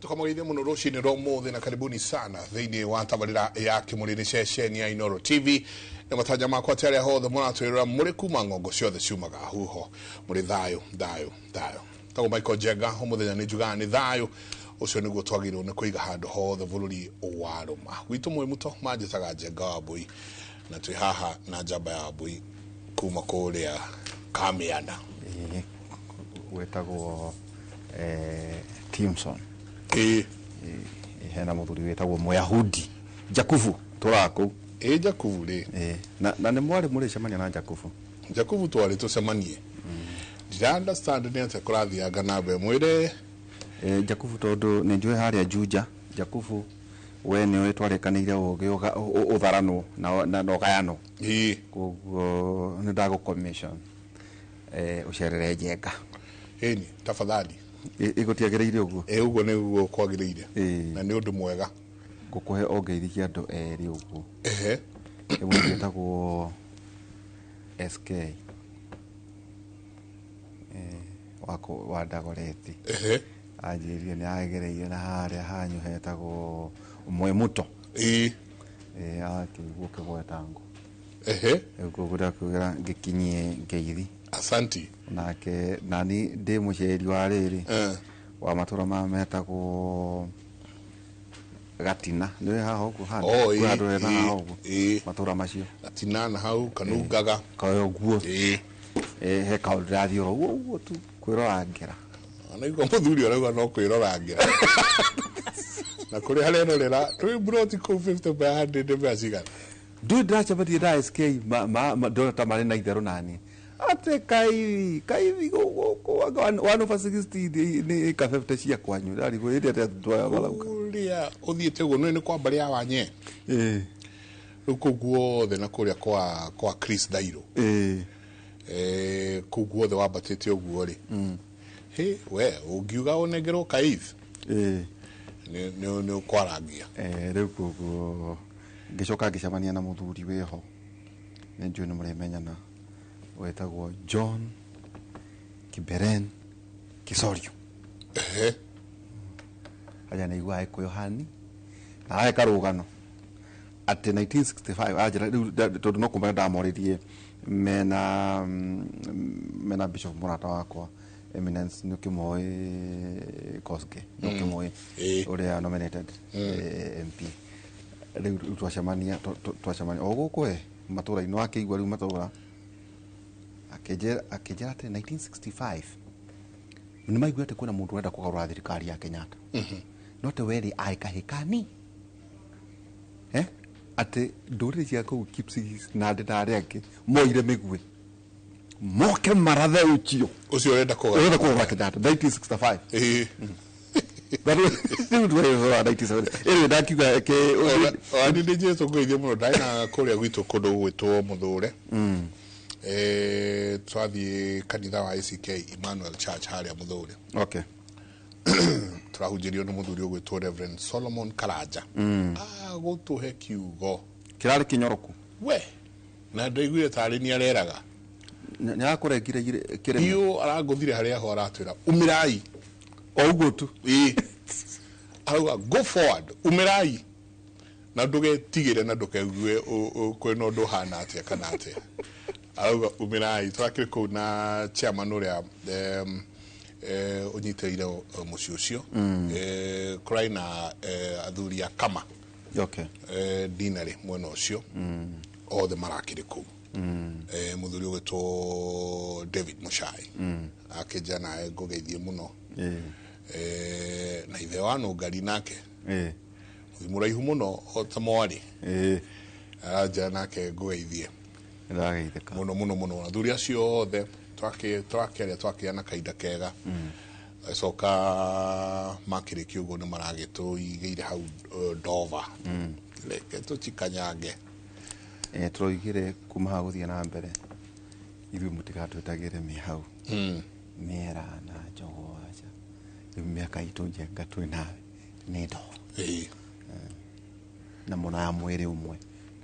tukamwithia muno rucini ro muthi na karibuni sana thiini wa tabarira ya kimurini ceceni ya Inooro TV na matanya makwa tare hothe muratwirira muri kuma ngongo ciothe ciumaga huho muri thayo tago Michael Jenga umuthenya ni njuga ni thayo ucio niguo twagirwo ni kuiga handu hothe bururi wa Roma gwitu mwe muto manjitaga Jenga wa Bui na twi haha na njamba ya Bui kuma kuria Kamiana wetagwo Timson hena muthuri wetagwo Muyahudi Jakufu turako Jakufu ri na ni mwari muri cemania na Jakufu twari tucemanie did I understand ni ate kurathianga na be mwire Jakufu tondu ni njue haria Juja Jakufu we ni wetwarekanire utharano na nogayano koguo ni ndago commission ucerere Jenga ni tafadhali igutiagiriire uguo uguo niguo kwagiriire na ni undu mwega ngukuhe ongeithia andu eri uguo ewe wetagwo SK wako wandagoreti anjirie ni agereire na haria hanyu hetagwo mwe muto akiguo kigwetango gukugira kugira ngikinyie ngeithi asanti nake nani ndi muceri wa riri wa matura ma metagwo Gatina niwe haho ku hana kwandure na haho matura macio Gatina na hau Kanungaga kayo guo he kaudirathi uguo tu kwirorangera anaigwa muthuri arauga no kwirorangera na kuri hale no rera twi broti ko 50 by 100 mbasiga du dracha bati da SK ma dola tamari na idero nani ate kai go 1 over 60 ni ka 50 cia kwanyu ndari go ite ate twa balauka ulia uthiete go no ni kwa bari ya wanye ukuguo the na kuria kwa Chris Dairo kuguo the wabatete uguo ri we ugiuga onegero kaif ni kwarangia riu kuguo ngicoka ngicemania na muthuri weho ni njue ni muremenyana wetagwo John Kiberen Kisorio aya ni igwa iko Yohani na aya karugano ati 1965 ajira tondu no kumba ndamoririe mena Bishop Murata wakwa Eminence Nukimoi Koske Nukimoi uria nominated MP riu twacemania oguko matura ino akigwa riu matura akejera ate 1965 ni maigwa ate kuna mundu wenda kugarura thirikari ya Kenyatta note weri aikahikani ate ndurire cia ku Kipsigis na ndare yake moire migwe moke marathe ucio urenda kugarura Kenyatta 1965 But still do it 97 ere ndakiuga ke ani ndi Jesu ngoithie muno ndaina kuria gwitu kundu gwitwo Muthure twathi kanitha wa ACK Emmanuel Church haria Muthure turahujirio no muthuri ugwitwo Reverend Solomon Karanja gutuhe kiugo kirari kinyoroku we na ndaiguire tari ni areraga ni akurengire kire iyo araguthire haria ho aratwira umirai uguo tu arauga go forward umirai na ndugetigire na ndukegue kwina undu hana atia kana atia arauga umirai twakire ku na chairman uria unyiteire mucio ucio kuraina athuri ya kama dinari mwena ucio othe marakire ku muthuri ugwitwo David Muchai akija nae ngugeithie muno na ithe wa Nungari nake muraihu muno otamwari aja nake ngugeithie ndageitheka muno athuri acio othe twakiana kaida kega soka makire kiugo ni marageto igeire hau Dover leke tuchikanyange turoigire kuma ha guthia na mbere ithu mutigatwetagire mi hau mera na jogo acha miaka itu Jenga twina ni ndo na mona ya mwiri umwe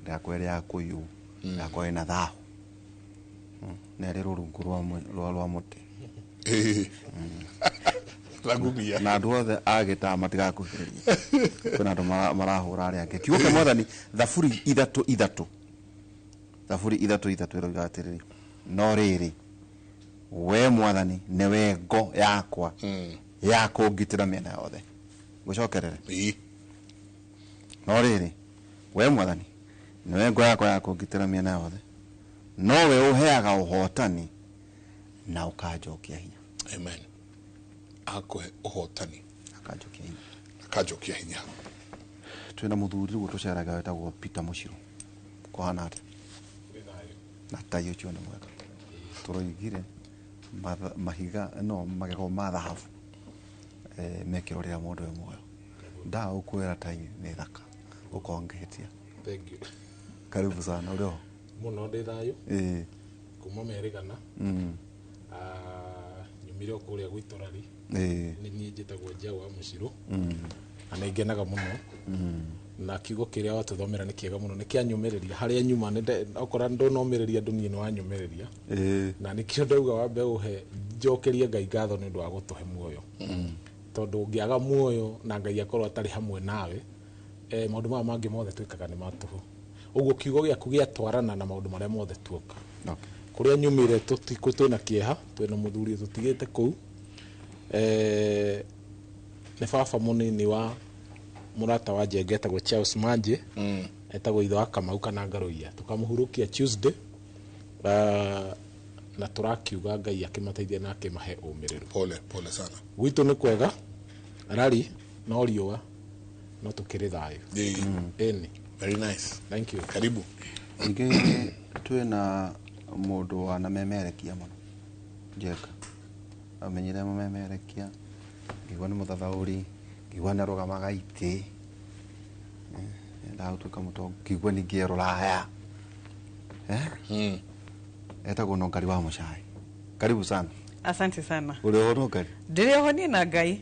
ndakwere ya kuyu ndakwere na thahu na rero rungu rwa muti Ragumia. Na andũ othe agĩta matigakuhĩrĩrie. Kwĩna andũ marahũra arĩa angĩ. Kiugo kĩa Mwathani thaburi ithatũ ĩroiga atĩrĩrĩ, no rĩrĩ we Mwathani nĩwe ngo yakwa ya kũngitĩra mĩena yothe. Ngũcokerere. No rĩrĩ we Mwathani nĩwe ngo yakwa ya kũngitĩra mĩena yothe, nowe ũheaga ũhotani na ũkanjokia hinya. Amen. Akũhe ũhotani Akanjokia hinya. Akanjokia hinya. Twĩna mũthuri rĩu tũceraga wetagwo Peter Mũcirũ. Kũhana atĩa? Na tai ũcio nĩ mwega. Tũroigire mahiga no magego ma thahabu mekĩrwo rĩrĩa mũndũ wĩ muoyo. Nda ũkwĩra tai nĩ thaka ũkongehetia. Thank you. Karibu sana ũrĩo. Mũno ndĩ thayũ. Kuma Merigana. Nyumire kũrĩa gwitũ Rari. Nĩ niĩ njĩtagwo Njawa Mũcirũ. Na nĩ ngenaga mũno. Na kiugo kĩrĩa watũthomera nĩ kĩega mũno, nĩ kĩanyũmĩrĩria harĩa nyuma okora ndũnomĩrĩria andũ niĩ nĩ wanyũmĩrĩria. Na nĩkĩo ndauga wambe ũhe njokerie Ngai ngatho nĩ ũndũ wa gũtũhe muoyo. Tondũ ũngĩaga muoyo na Ngai akorwo atarĩ hamwe nawe, maũndũ maya mangĩ mothe twĩkaga nĩ matũhũ. Ũguo kiugo gĩaku gĩatwarana na maũndũ marĩa mothe tuoka. Kũrĩa nyumire twĩna kĩeha, twĩna mũthuri tũtigĩte kũu. Nĩ baba mũnini wa mũrata wa Njenga etagwo Charles Manje, etagwo ithe wa Kamau kana Ngaroia. Tukamũhurũkia Tuesday, na tũrakiuga Ngai akĩmateithia na akĩmahe ũmĩrĩru. Pole sana. Gwitũ nĩ kwega, Rari no riũa, no tũkĩrĩ thayũ. Ĩni. Very nice. Thank you. Karibu. Ningĩ twĩna mũndũ wanamemerekia mũno, Njenga. Amenyire mũmemerekia, ngĩigua nĩ mũthathaũri, ngĩigua nĩ arũgamaga itĩ, ndagũtuĩka mũtongo, ngĩigua ningĩ erũraya. Etagwo Nongari wa Mũcai. Karibu sana. Asante sana. Uri ho Nongari? Ndĩrĩ ho niĩ na Ngai.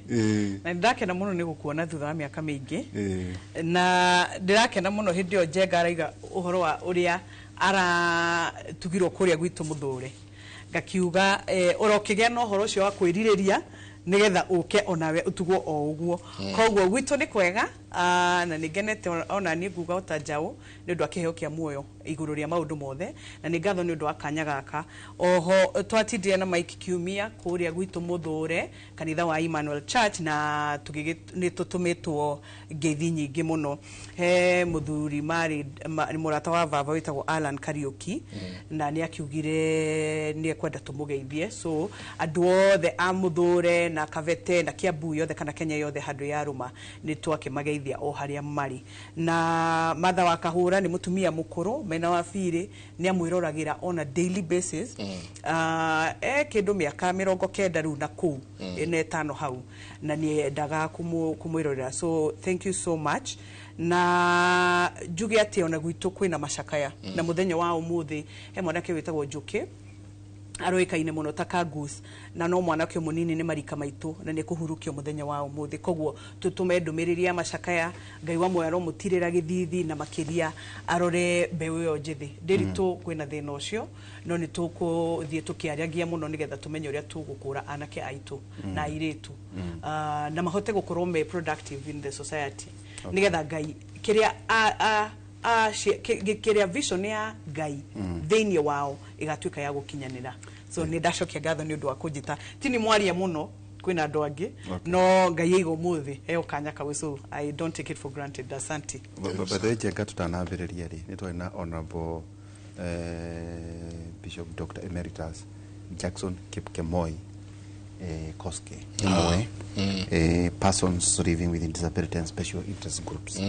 Na ndakena mũno nĩ gũkuona thutha wa mĩaka mĩingĩ. Na ndĩrakena mũno hĩndĩ ĩyo Njenga araiga ũhoro wa ũrĩa aratugirwo kũrĩa gwitũ Mũthũre. Ngakiuga ũrokĩgĩa na ũhoro ũcio wa kwĩrirĩria nigetha ũke onawe ũtugwo o ũguo. Koguo gwitũ nĩ kwega, na nĩngenete ona niĩ nguga ota Njaũ nĩ ũndũ wa kĩheo kĩa muoyo igũrũ rĩa maũndũ mothe, na nĩ ngatho nĩ ũndũ wa kanya gaka. Oho twatindire na Mike Kiumia kũrĩa gwitũ Mũthũre, kanitha wa Emmanuel Church, na nĩ tũtũmĩtwo ngeithi nyingĩ mũno. He mũthuri nĩ mũrata wa baba wĩtagwo Alan Kariuki, na nĩ akiugire nĩ ekwenda tũmũgeithie. So andũ othe a Mũthũre na Kavete na Kiambu yothe kana Kenya yothe handũ ya rũma nĩ twakĩmageithia o harĩa marĩ. Na Martha wa Kahũra nĩ mũtumia mũkũrũ mena wa birĩ, nĩ amwĩroragĩra on a daily basis. Kĩndũ mĩaka 90 rĩu na kũu ĩna 5 hau, na nĩ endaga kũmwĩrorera. So thank you so much. Na njuge atĩ ona gwitũ kwĩna macakaya, na mũthenya wa ũmũthĩ he mwanake wĩtagwo Njũkĩ aroĩkaine mũno ta Kagus, na no mwanake mũnini nĩ marika maitũ, na nĩ kũhurũkio mũthenya wa ũmũthĩ. Koguo tũtũme ndũmĩrĩri ya macakaya, Ngai wa muoyo aromũtirĩra gĩthithi na makĩria arore mbeũ ĩyo njĩthĩ. Ndĩritũ kwĩna thĩna ũcio, no nĩ tũkũthiĩ tũkĩaragia mũno nĩgetha tũmenye ũrĩa tũgũkũra anake aitũ na airĩtu, na mahote gũkorwo me productive in the society, nĩgetha Ngai kĩrĩa vision ya Ngai thĩinĩ wao ĩgatuĩka ya gũkinyanĩra. So nĩ ndacokia ngatho nĩ ũndũ wa kũnjĩta. Ti nĩ mwaria mũno kwĩna andũ angĩ, no Ngai aiga ũmũthĩ heo kanya kawe, so I don't take it for granted. Asante. Bethe Njenga tutanambĩrĩria rĩ, nĩ twarĩ na Honorable Bishop Dr. Emeritus Jackson Kipkemoi Koske, persons living within disability and special interest groups.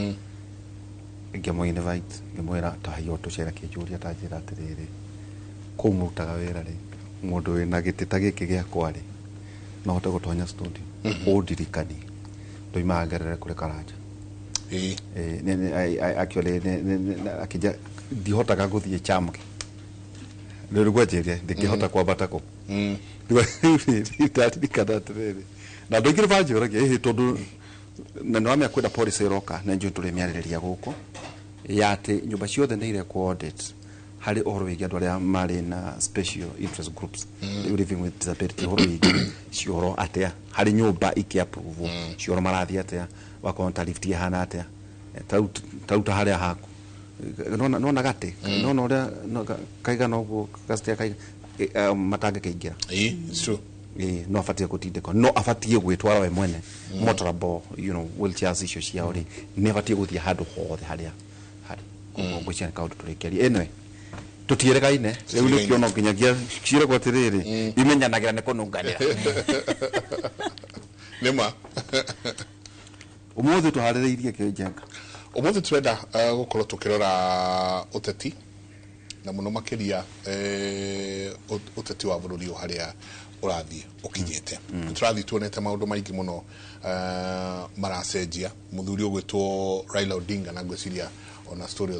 Ngĩmwe invite, ngĩmwĩra tahiyo tũcera kĩnjũria tanjĩra atĩrĩrĩ, kũu mũrutaga wĩra rĩ, mũndũ wĩna gĩtĩ ta gĩkĩ gĩakwa rĩ, no hote gũtonya studio ũndirikani ndoimaga ngerere kũrĩ Karanja. Actually akija ndihotaga gũthiĩ chamke rĩu gwajĩria ndingĩhota kwambata kũ ndaririkana atĩrĩrĩ, na andũ aingĩ banjũragia tondũ na nĩ wamenya kwenda policy roka na njũ tũrĩ mĩarĩrĩria gũkũ ya atĩ nyũmba ciothe nĩ irekwo audit hari ohoro wigi andu aria mari na special interest groups living with disability ohoro wigi cioro atia hari nyumba iki approve cioro marathi atia wa konta lift ya hana atia tauta haria haku nona gate nona ria kaiga no kastia kaiga matange keingira it's true no afatie kutindeko no afatie gwitwara we mwene motorable wheelchairs icio ciao ri nevatie guthia handu hothe haria hari ngwiciana kaundu turikeri enwe tutierekaine riu ni kiono nginyagia cire kwa tiriri imenyanagira ne kununganira nema umuthi tuhaririirie kijenga umuthi turenda gukorwo tukirora uteti na muno makiria uteti wa bururi haria urathie ukinyete turathi tuonete maundu maingi muno maracenjia muthuri ugwitwo Raila Odinga na ngwiciria ona story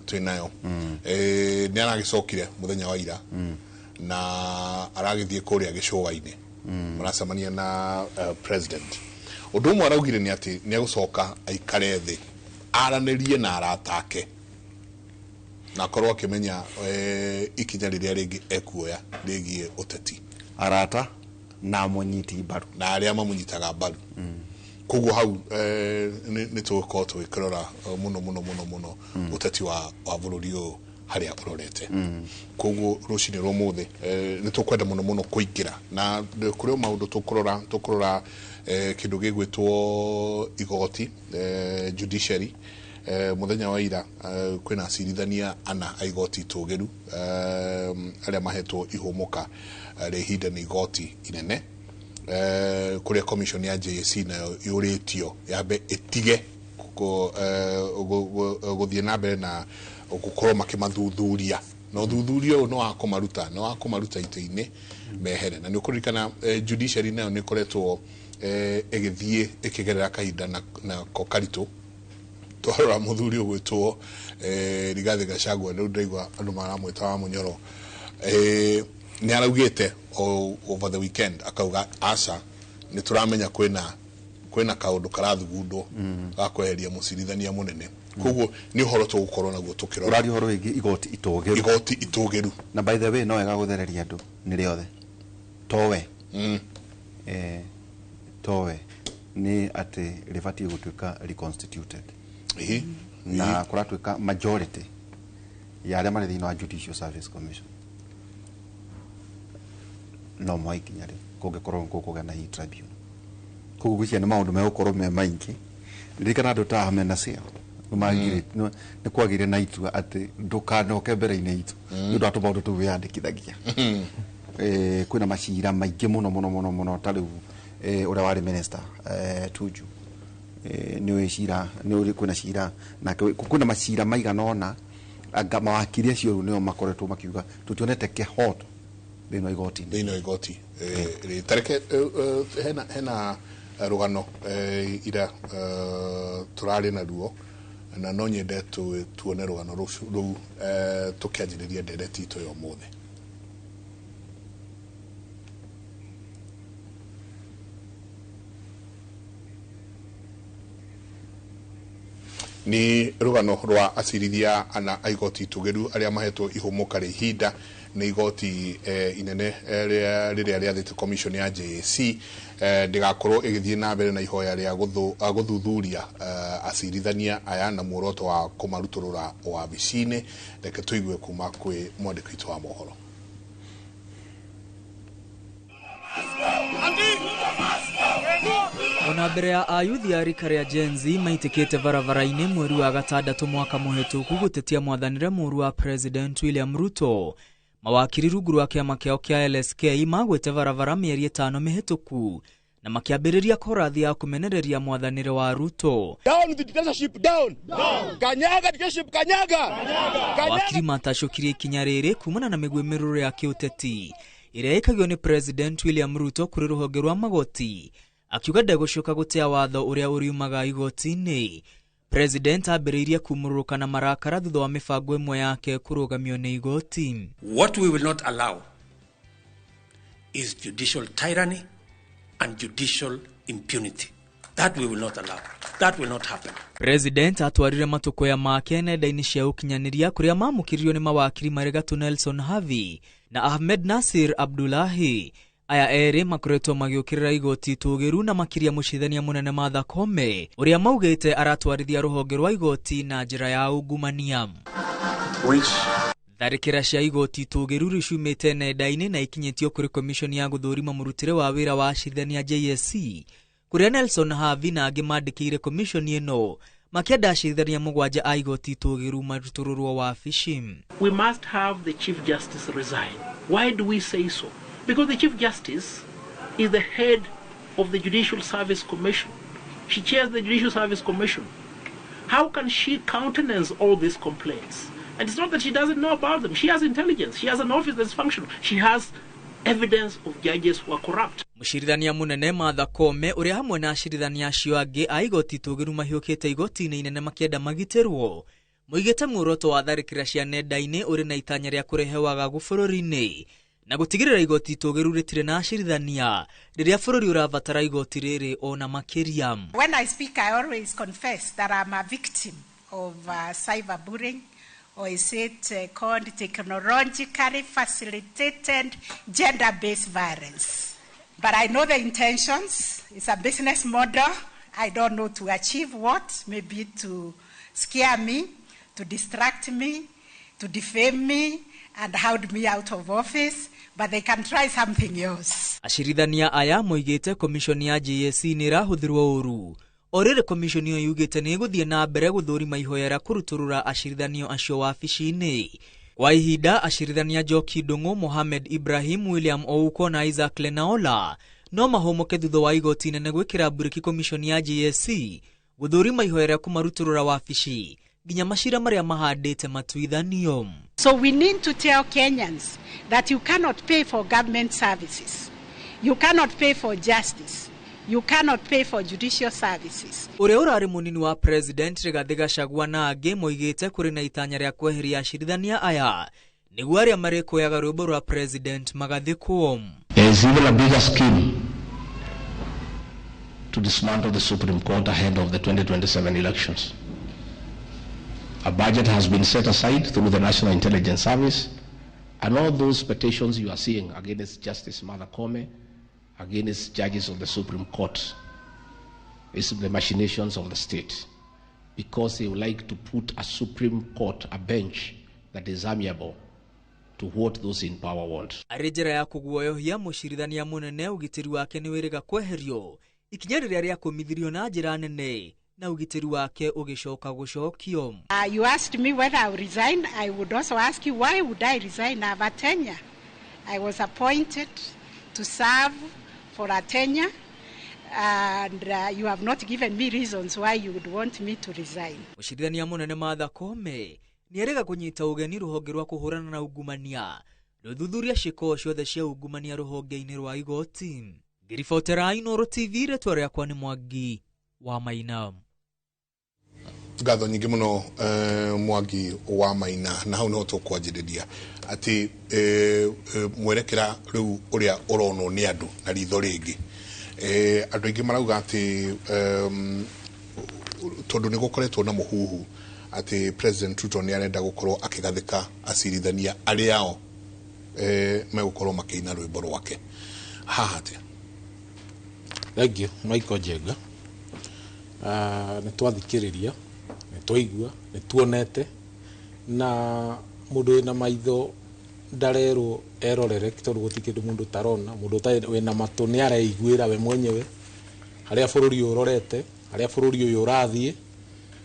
twinayo ni aragicokire muthenya wa ira na aragithie kuria gicuwa-ini maracemania na president undu umwe araugire ni ati ni agucoka aikare thi aranirie na aratake na korwo akimenya ikinya riria ringi ekuoya rigie uteti arata na munyiti baru na aria mamunyitaga baru kugu hau ni tuko twikirora muno uteti wa bururi uyu haria urorete kugu rucini rumuthi ni tukwenda muno kuingira na kurio maundu tukurora kindu gigwitwo igoti judiciary muthenya wa ira kwina acirithania ana aigoti tugiru aria mahetwo ihumuka rehinda ni igoti inene kuria commission ya JSC nayo yuritio yabe etige guthie na mbere na gukorwo makimathuthuria no thuthurio no akomaruta ite-ini mehere na ni ukurikana judiciary nayo ni koretwo egithie ikigerera kahinda na kokaritu twara muthuri ugwitwo Rigathi Gachagua no ndaigwa andu maramwita wa Munyoro ni araugite over the weekend akauga asa ni turamenya kwina kaundu karathugundwo gakweheria mucirithania munene koguo ni uhoro tugukorwo naguo tukirora urari horo wingi igoti itugiru na by the way no wega guthereria andu ni riothe towe towe ni ati rifatie gutuika reconstituted na kuratuika majority ya aria mari thina wa Judicial Service Commission no mwaikinya ri kungikorwo ngukuga na hii tribunal kugu gwicia ni maundu megukorwo me maingi ndirikana andu ta hamena cia numagire ni kwagire na itua ati ndukanoke mbere-ini itu ndu atu maundu tu yandikithagia kwina macira maingi muno tariu uria wari minister Tuju ni wicira ni uri kwina cira na kwina macira maiganona anga mawakiri acio nio makoretwo makiuga tutionete kihoto thino igoti tareke hena rugano ira turari na ruo na no nyende tuone rugano ru tukianjiriria ndereti ito yo muthe ni rugano rwa acirithia ana aigoti tugeru aria mahetwo ihumuka ri hinda ni igoti inene riria riathite commission ya JSC ndigakorwo igithie na mbere na ihoya ria guthuthuria acirithania aya na muoroto wa kumaruturura wabicini reke tuigue kuma kwi mwandiki witu wa mohoro. Ona mbere ya ayuthi ya rika ria Gen Z maitikite varavara-ini mweri wa gatandatu mwaka muhituku gutetia mwathanire muru wa President William Ruto, mawakiri rungu rwa kiama kiao kia LSK magwite varavara mieri 5 mihituku na makiambiriria korathi ya kumenereria mwathanire wa Ruto. Down with the dictatorship, down. Kanyaga dictatorship, kanyaga. Wakiri matashukirie ikinya riri kumana na migwimiruro ya kiuteti iria ikagio ni President William Ruto kuri ruhonge rwa magoti, akiuga ndegushuka gutia watho uria uriumaga igoti-ini. President ambiriirie kumururuka na marakara thutha wa mibango imwe yake kurugamio ni igoti. What we will not allow is judicial tyranny and judicial impunity. That we will not allow. That will not happen. President atwarire matukoya make nenda-ini cia ukinyaniria kuria mamukiririo ni mawakiri Maregatu Nelson Havi na Ahmed Nasir Abdullahi. Aya eri makoretwo magiukirira igoti tugiru na makiria mucithania munene Martha Koome uria maugite aratwarithia ruhonge rwa igoti na njira ya ungumania. Tharikira cia igoti tugiru ricumite nenda-ini na ikinyitio kuri commission ya guthurima murutire wa wira wa acirithania JSC kuria Nelson Havi na angi mandikire commission ino makienda acirithania mugwanja a igoti tugiru marutururwo wa wabici. We must have the Chief Justice resign. Why do we say so? Because the Chief Justice is the head of the Judicial Service Commission. She chairs the Judicial Service Commission. How can she countenance all these complaints? And it's not that she doesn't know about them. She has intelligence. She has an office that's functional. She has evidence of judges who are corrupt. Mucirithania munene Martha Koome uria hamwe na acirithania acio angi a igoti tugiru mahiukite igoti-ini inene makienda magitirwo muigite muoroto wa tharikira cia nenda-ini uri na itanya ria kurehe wagagu bururi-ini na gutigirira igoti tugiru ritire na acirithania riria bururi uravatara igoti riri ona makiria. When I speak, I always confess that I'm a victim of cyberbullying, or is it called technologically facilitated gender-based violence. But I know the intentions. It's a business model. I don't know to achieve what, maybe to scare me, to distract me, to defame me, and hold me out of office, but they can try something else. Acirithania aya moigite commission ya JSC nirahuthirwo uru. Orere commission yo yugite ni guthie na mbere guthurima ihoyera kuruturura acirithanio acio wabici-ini. Kwa ihinda acirithania Njoki Ndung'u, Mohamed Ibrahim, William Ouko na Isaac Lenaola no mahomoke thutha wa igoti inene gwikira mburiki commission ya JSC guthurima ihoyera kumaruturura wabici ginya macira maria mahandite matuithanio. So we need to tell Kenyans that you cannot pay for government services. You cannot pay for justice. You cannot pay for judicial services. Uria urari munini wa president Rigathi Gachagua na angi moigite kuri na itanya ria kweheria acirithania aya niguo aria marikuyaga rwimbo rwa president magathikwo. There is even a bigger scheme to dismantle the Supreme Court ahead of the 2027 elections. A budget has been set aside through the National Intelligence Service, and all those petitions you are seeing against Justice Martha Koome, against judges of the Supreme Court, is the machinations of the state, because they would like to put a Supreme Court, a bench that is amiable to what those in power want. Arejera ya kuguoyohia mucirithania munene ugitiri wake ni wiriga kweherio ikinya riria ria kumithirio na njira nene na ugitiri wake ugicoka gucokio. You asked me whether I would resign. I would also ask you, why would I resign? I have a tenure. I was appointed to serve for a tenure, and you have not given me reasons why you would want me to resign. Mucirithania munene Martha Koome ni arega kunyita ugeni ruhonge rwa kuhurana na ungumania ruthuthuria ciiko ciothe cia ungumania ruhonge-ini rwa igoti. Ngiribotera Inooro TV retwa riakwa ni Mwangi wa Maina. Ngatho nyingi muno Mwangi wa Maina, na hau no tukwanjiriria ati mwerekera riu uria urono ni andu na ritho ringi andu ingi marauga ati tondu ni gukoretwo na muhuhu ati President Ruto ni arenda gukorwo akigathika acirithania ariao megukorwo makiina rwimbo rwake hahate. Thank you, Michael Jenga. Ni twathikiriria, ni twaigua, ni tuonete, na mundu ina maitho ndarero erorere tondu gutikindu mundu tarona, mundu wina matu ni areiguira we mwenyewe haria bururi urorete, haria bururi uyu urathie,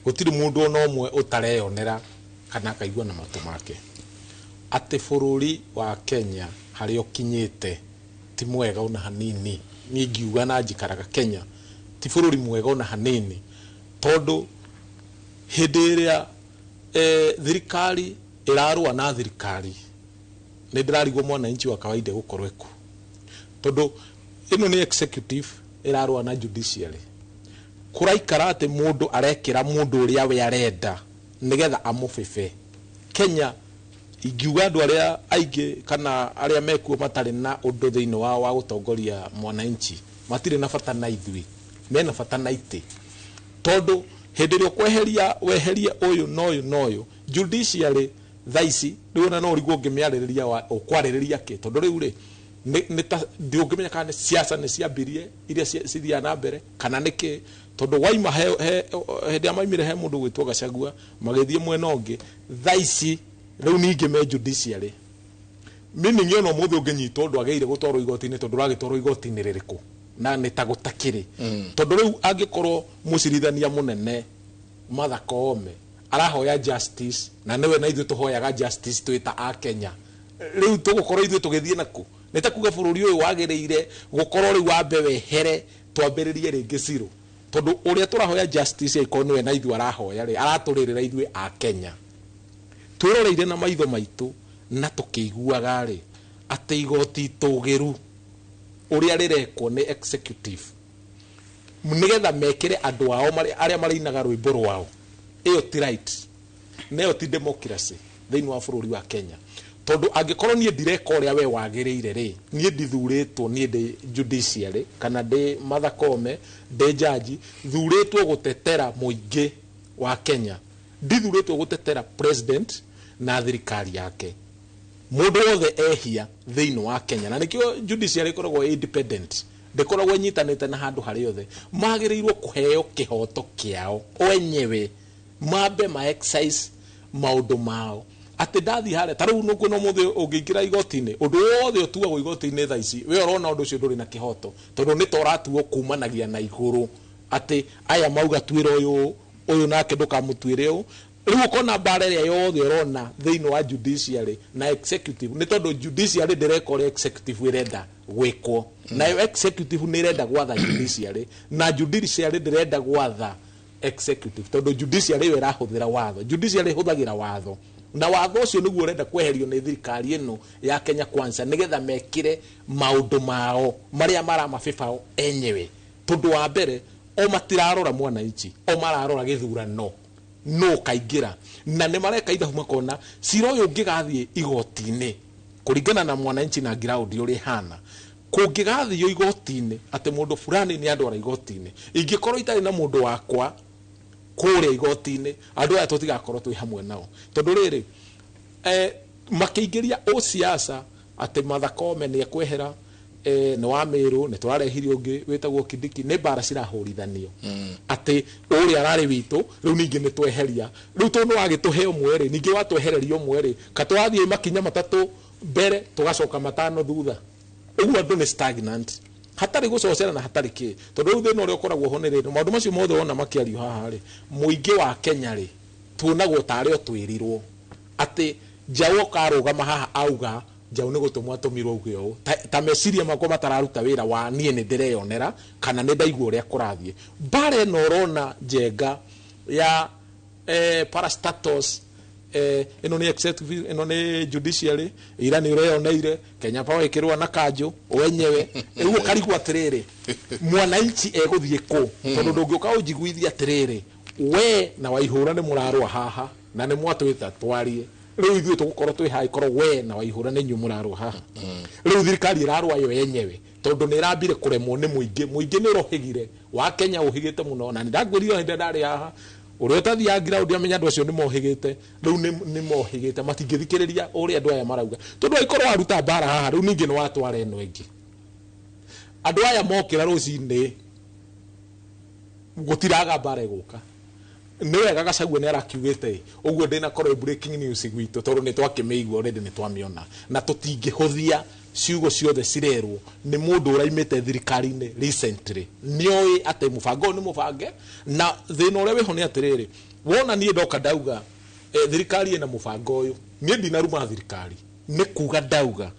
gutiri mundu ona umwe utareyonera kana kaigua na matu make ati bururi wa Kenya haria ukinyite ti mwega ona hanini. Ni ngiuga na njikaraga Kenya ti bururi mwega ona hanini tondu hindi iria thirikari irarua na thirikari ni ndirarigwo mwananchi wa kawaida gukorwo eku tondu ino ni executive irarua na judiciary kuraikara ati mundu arekira mundu uria we arenda nigetha amufefe. Kenya ingiuga andu aria aingi kana aria mekuo matari na undu thiini wa gutongoria mwananchi matire na bata na ithui mena bata na ite tondu hindi rio kweheria weheria uyu noyu judiciary thaici riona no rigo ngimiaririria wa okwaririria ke tondu riu ri ni ta ndiungimenya kana ni siasa ni ciambirie iria cithia na mbere kana niki tondu waima hindi amaimire he mundu gwitwo Gachagua magithie mwena ungi thaici riu ningi me judiciary mimi ngiono muthe unginyitwo ndu ageire gutwarwo igoti-ini tondu ragitwarwo igoti-ini ririku na nitagutakiri tondu riu angikorwo mucirithania munene Martha Koome arahoya justice na niwe na ithu tuhoyaga justice twita a Kenya riu tugukorwo ithu tugithie naku nitakuga bururi uyu wagireire gukorwo riu wambe wehere twambiririe ringi zero tondu uria turahoya justice iko niwe na ithu arahoya ri araturirira ithu a Kenya twiroreire na maitho maitu na tukiguaga ri ati igoti tugiru uria rirekwo ni executive nigetha mekire andu ao aria marinaga rwimbo rwao iyo ti right neyo ti democracy thiini wa bururi wa Kenya tondu angikorwo nie direka uria we wagiriire ri nie ndithuritwo nie ndi judiciary kana ndi Martha Koome ndi judge thuritwo gutetera muingi wa Kenya ndithuritwo gutetera president na thirikari yake mundu wothe ehia thiini wa Kenya na nikio judiciary ikoragwo independent ndikoragwo nyitanite na handu hari othe magirirwo kuheo kihoto kiao wenyewe mambe ma exercise maundu mao ati ndathi hare taru nuko no muthe ungiingira igoti-ini undu wothe utuagwo igoti-ini thaici we urona undu ucio nduri na kihoto tondu ni toratuo kumanagia na iguru ati aya mauga twira uyu nake ndukamutwire u riu kona bara ria yothe urona thiini wa judiciary na executive ni tondu judiciary direka ria executive irenda gwikwo na executive ni irenda gwatha judiciary na judiciary direnda gwatha executive tondu judiciary we rahuthira watho judiciary huthagira watho na watho ucio niguo urenda kweherio ni thirikari ino ya Kenya Kwanza nigetha mekire maundu mao maria maramabibao enyewe tondu wa mbere o matirarora mwananchi o mararora githurano no kaingira na ne mareka ithahu makona cira uyu ngigathie igoti-ini kuringana na mwananchi na ground uri hana kungigathio igoti-ini ati mundu fulani ni andwara igoti-ini ingikorwo itari na mundu wakwa kuria igoti-ini andu aya tutigakorwo twi hamwe nao tondu riri makiingiria o siasa ati Martha Koome ni ekwehera ni wa Meru ni twarehirio ungi wetagwo Kindiki ni bara cirahurithanio ati uri arari witu riu ningi ni tweheria riu to no agituhe umwe ri ningi watwehereria umwe ri katwathie makinya matatu mbere tugacoka matano thutha uguo andu ni stagnant hatari gucocera na hatari ki tondu riu thina uria ukoragwo ho ni ri maundu macio mothe wona makiario haha ri muingi wa Kenya ri tunagwo tari o twirirwo ati jawo karugama haha auga jau ni gutumwa tumirwo ugio ta meciria makwa matararuta wira wa nie ni ndireyonera kana ni ndaigua uria kurathie bare no rona jenga ya parastatus ino ni executive ino ni judiciary ira ni ureyoneire Kenya Power ikirwa na kanjo wenyewe riu karigwa atiriri mwananchi eguthie ku tondu ndungiuka ujiguithia atiriri we na waihura ni murarwa haha na ni mwatwita twarie riu ithuĩ tugukorwo twi hai korwo we na waihura ni nyumurarwo haha riu thirikari irarwa yo yenyewe tondu ni irambire kuremwo ni muingi ni rohigire wa Kenya uhigite muno na ndagwirio hindi ndari haha uri utathia ground amenya andu acio ni mohigite riu ni mohigite matingithikiriria uri andu aya marauga tondu aikorwo aruta bara haha riu ningi ni watwara eno ingi andu aya mokira rucini gutiraga bara iguka ni wega Gachagua ni arakiugite uguo ndina korwo breaking news gwitu tondu ni twakimeigua already ni twamiona na tutingihuthia ciugo ciothe cirerwo ni mundu uraimite thirikari-ini recently nioi ate mubango ni mubange na thina uria wiho ni atiriri wona nie ndoka ndauga thirikari ina mubango uyu nie ndinaruma thirikari ni kuga ndauga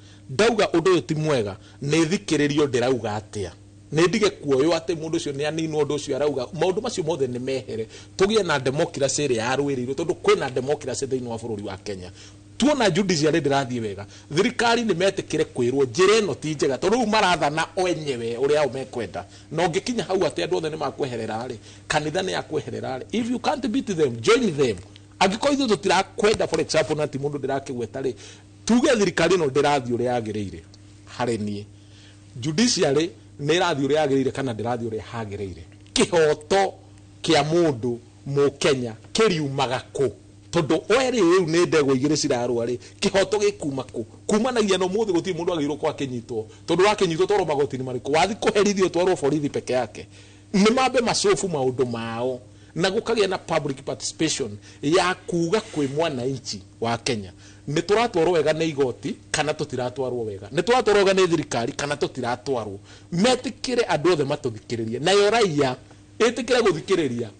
undu uyu ti mwega ni thikiririo ndirauga atia ni ndige kuoyo ate mundu ucio ni anini undu ucio arauga maundu macio mothe ni mehere tugie na democracy ri yarwirirwo tondu kwina democracy thiini wa bururi wa Kenya tuona judiciary ndirathie wega thirikari ni metikire kwirwo njira ino ti njega tondu marathana wenyewe uria umekwenda no ngikinya hau ati andu othe ni makweherera ri kanitha ni yakweherera ri if you can't beat them join them agiko ithu tutirakwenda for example na ti mundu ndirakigweta ri tuge thirikari no ndirathie uria yagiriire hari nie judiciary ni rathie uria yagiriire kana ndirathie uria hagiriire kihoto kia mundu mu Kenya kiriumaga ku tondu weri riu ni ndego igire cirarwa ri kihoto gikuma ku kumanagia no muthi guti mundu agirwo kwa kinyitwo tondu wa kinyitwo twaro magotini mariku wathi kuherithio twaro borithi peke yake ni mambe macofu maundu mao na gukagia na public participation ya kuga kwi mwananchi wa Kenya ni turatwarwo wega ni igoti kana tutiratwarwo wega ni turatwarwo wega ni thirikari kana tutiratwarwo metikire andu othe matuthikiririe na yo raia itikire guthikiriria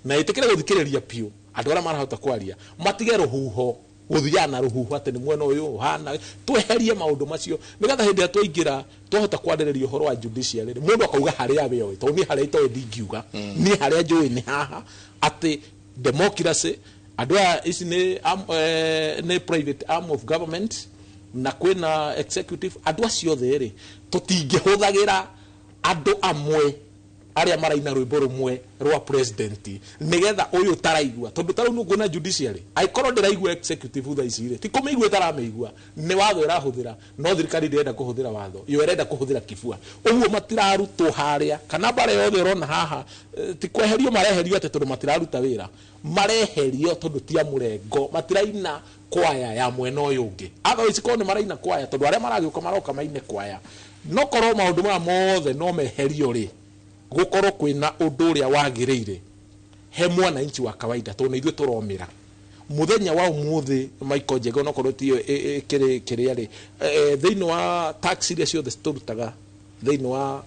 na itikire guthikiriria piu andu ara marahota kwaria matige ruhuho guthiana ruhuho ati ni mwena uyu hana tweherie maundu macio nigetha hindi ya twaingira twahota kwandereria uhoro wa judiciary mundu akauga haria we to ni haria ito ndingiuga ni haria njui ni haha ati democracy andu ici ni private arm of government na kwina executive andu acio theri tutingihuthagira andu amwe aria maraina rwimbo rumwe rwa president nigetha uyu taraigua tondu taru nunguna judiciary aikoro ndiraigua executive tha icire ti kumeigua tarameigua ni watho irahuthira no thirikari ndirenda kuhuthira watho yo irenda kuhuthira kifua uguo matirarutwo haria kana bare yothe rona haha ti kweherio mareherio ate tondu matiraruta wira mareherio tondu tia murengo matiraina kwaya ya mwena uyu ungi otherwise ko ni maraina kwaya tondu aria maragiuka maroka maine kwaya no korwo maundu ma mothe no meherio ri gukorwo kwina undu uria wagiriire he mwananchi wa kawaida tondu ithuĩ turomira muthenya wa umuthi Michael Njego no korwo tio kiri ari thiini wa tax iria ciothe turutaga thiini wa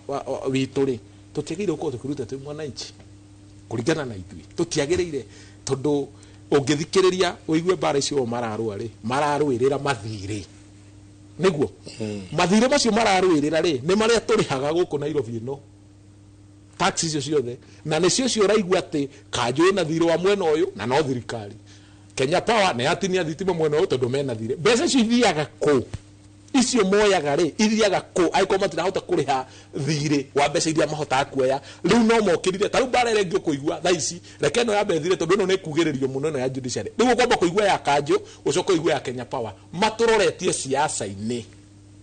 witu ri tutiagire uko tukiruta tu mwananchi kuringana na ithuĩ tutiagiriire tondu ungithikiriria uigue bara icio mararua ri mararwirira mathire niguo mathire macio mararwirira ri ni maria turihaga guku Nairobi no taxi icio ciothe na nicio cio raigua ati kanjũ na thirĩ wa mwena uyu na no thirikari Kenya Power na yatinia thitima mwena uyu tondu mena thirĩ mbeca icio ithiaga ku icio moyaga ri ithiaga ku aiko matirahota kuriha thirĩ wa mbeca iria mahota kuoya riu no mokirire taru bara ile ngio kuigua tha ici reke no yambe thirĩ tondu no ne kugiririo muno no ya judiciary riu kwamba kuigua ya kanjũ ucoka igua ya Kenya Power maturoretie siasa-ini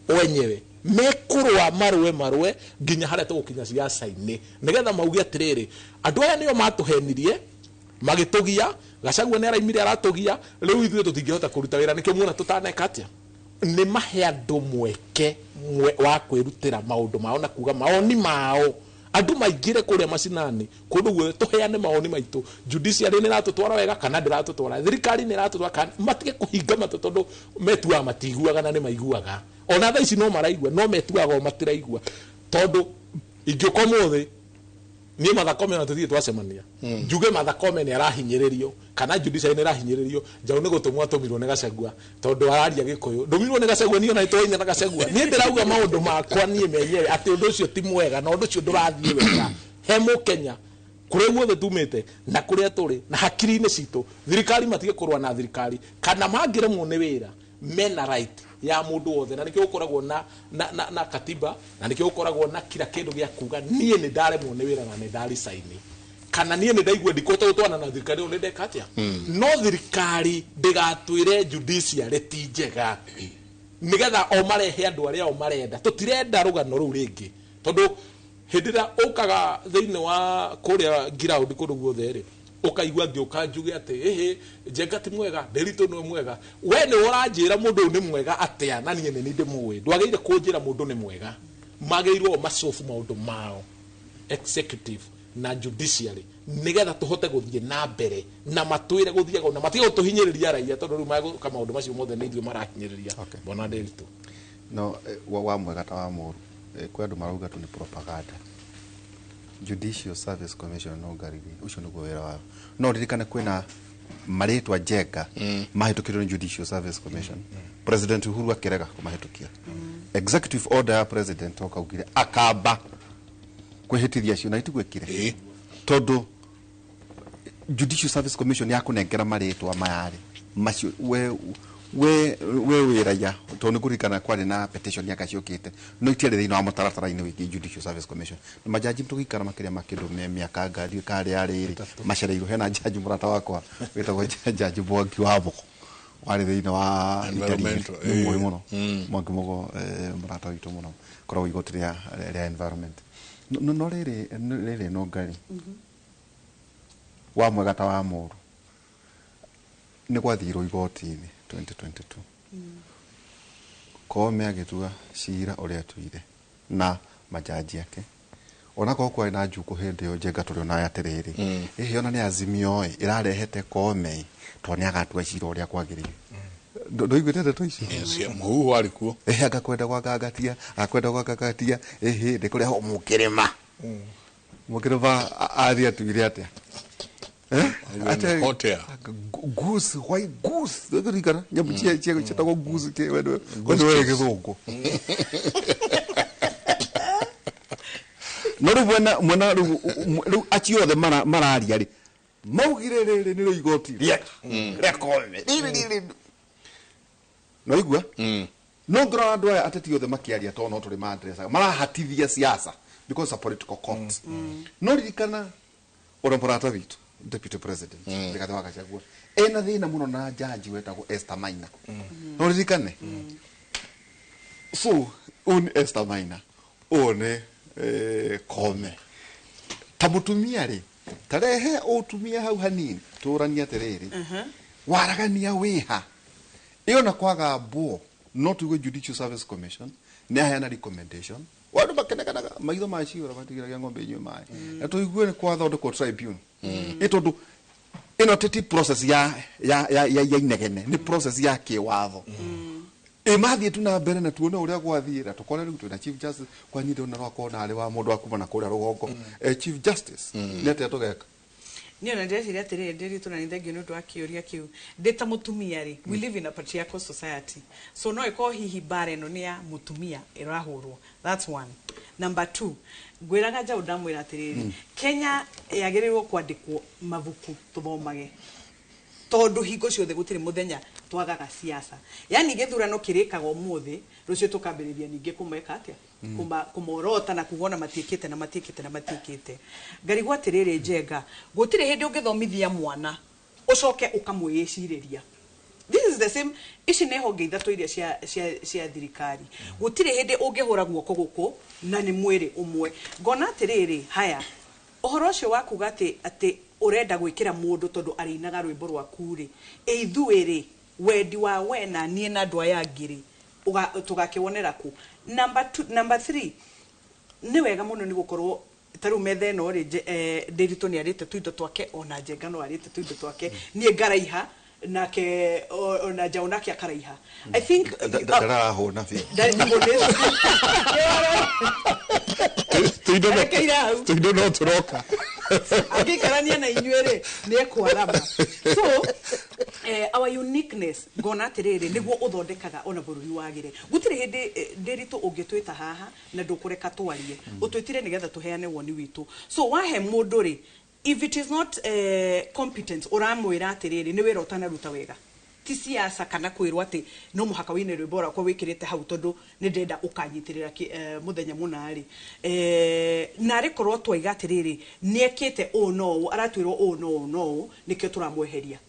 wenyewe mekurwa marwe nginya haria tugukinya siasa-ini nigetha mauge atiriri andu aya nio matuhenirie magitugia Gachagua ni araimire aratugia riu ithuĩ tutingihota kuruta wira nikio muona tutaneka atia ni mahe andu mweke wa kwirutira maundu mao na kuga maoni mao andu maingire kuria macinani kundu guo tuheane maoni maitu judiciary ni ratutwara wega kana ndiratutwara thirikari ni ratutwara kana matige kuhinga matu tondu metua matiguaga na ni maiguaga ona tha ici no maraigua no metuaga matiraigua tondu ingĩkomuthi ni mathakome na tuthie twacemania njuge mathakome ni arahinyiririo kana judiciary ni arahinyiririo njau ni gutumwa atumirwo ni Gachagua tondu araria gikuyu ndumirwo ni Gachagua ni ona itoinya na Gachagua ni ndirauga maundu makwa ni menyewe ati undu ucio ti mwega na undu ucio ndurathie wega he mu Kenya kure guothe tumite na kuria turi na hakiri-ini citu thirikari matige kurwa na thirikari kana mangiremwo ni wira mena right ya mundu wothe na nikio ukoragwo na katiba na nikio ukoragwo na kila kindu gya kuga nie ni ndaremwo ni wira na ni ndari saini kana nie ni ndaigua ndikoto twana na thirikari uri ndekatia no thirikari ndigatwire judiciary ti njega nigetha o marehe andu aria o marenda tutirenda rugano ru ringi tondu hindira ukaga thiini wa kuria ground kundu guothe ri ukaigua ngioka njuge ati Njenga ti mwega Nderitu no mwega we ni uranjira mundu ni mwega atia na nie ni ndimwe ndwagire kunjira mundu ni mwega magirwo macofu maundu mao executive na judiciary nigetha tuhote guthie na mbere na matwire guthiaga na matiga tuhinyiriria raia tondu riu maguka maundu macio mothe ni ithuĩ marahinyiriria bona Nderitu no wa mwega ta wa muru kwe andu marauga tu ni propaganda Judicial Service Commission no ngarigi ucio niguo wira wao no ririkane kwina maritwa Njenga mahitukirwo ni Judicial Service Commission President Uhuru akirega kumahitukia executive order ya president okaugire akamba kwihitithia cio na itigwekire tondu Judicial Service Commission yakunengera maritwa mayari macio we wiraia tondu kurikana kwari na petition yakaciokite no itiare thina wa mutaratara-ini wiki Judicial Service Commission na majaji mtugikara makiria makindu miaka ngari kari ari macereirwo hena jaji murata wakwa witagwo jaji Mwangi wa Mugo wari thina wa environmental muno Mwangi Mugo murata witu muno korwo igoti ria environment no rere no ngari wa mwega ta wa muru ni gwathirwo igoti-ini 2022 Koome agitua cira uria tuire na majaji yake ona ko kwa na njuku hindi yo Njenga turi na atiriri ihi ona ni Azimio irarehete Koome to ni agatua cira uria kwagirire ndoiguite ndeto ici muhu alikuo agakwenda gwakagatia ndikuria ho mukirima athia tuire atia hotel goose why goose ndirikana nyamu cia citagwo goose ke wendo wewe githungu no mwana aciothe mararia ri maugire riri ni igoti ria Koome no igua no ngora andu aya ateti othe makiaria to no turi madressa marahatithia siasa because a political court no ririkana ora mporata vitu deputy president ndikathe wakachagua ena thina muno na jaji wetagwo Esther Maina no ririkane so un Esther Maina one Koome tamutumia ri tarehe utumia hau hanini turania tereri waragania wiha iyo na kwaga bo not to go Judicial Service Commission ne hayana recommendation wadu makenekanaga maitho maciora batigiraga ng'ombe inywe mai na tuigue ni kwa thondeko tribunal itondu ino teti process ya inegene ni process ya kiwatho mathie tu na mbere na tuone uria gwathira tukore riu twina Chief Justice kwa nyinde ona rwakona ari wa mundu akuma na kuria rugongo Chief Justice nete tugeka niyo na ndeciria atiriri ndiritu na nithengio ni undu wa kiuria kiu ndita mutumia ri we live in a patriarchal society so no iko hihi bare no ni ya mutumia irahurwo that's one. Number 2 gwiraga ja udamwira atiriri Kenya yagirirwo kwandikwo mabuku tuthomage tondu hingo ciothe gutiri muthenya twagaga siasa yani githurano kirikaga umuthi rucio tukambiriria ninge kumeka atia kumorota na kuona matiikite ngari gwatiriri Njenga gutire hindi ungithomithia mwana ucoke ukamwiyiciriria. This is the same ici ne honge ithatu iria cia thirikari gutire hindi ungihura guoko guku na ni mwiri umwe ngona atiriri haya uhoro ucio wakuga ati urenda gwikira mundu tondu arinaga rwimbo rwaku ri ithuiri wendi wa wena nie na ndwa ya ngiri tugakionera ku. Number 3 ni wega muno ni gukorwo taru methe no ri Ndiritu ni arite tuindo twake ona Njenga no arite tuindo twake nie ngaraiha nake ona jauna kia karaiha. I think dara ho na fi tuindo no turoka agikarania na inyuere ni ekwarama so our uniqueness ngona atiriri niguo uthondekaga ona bururi wagire gutire hindi Ndiritu ungitwita haha na ndukureka twarie utwitire nigetha tuheane woni witu so wahe mundu ri if it is not competent uramwira atiriri ni wira utanaruta wega ti siasa kana kwirwa ati no muhaka wine rwibora kwa wikirite hau tondu ni ndenda ukanyitirira muthenya munari na rikorwo twaiga atiriri niekite no aratwirwo no nikio turamweheria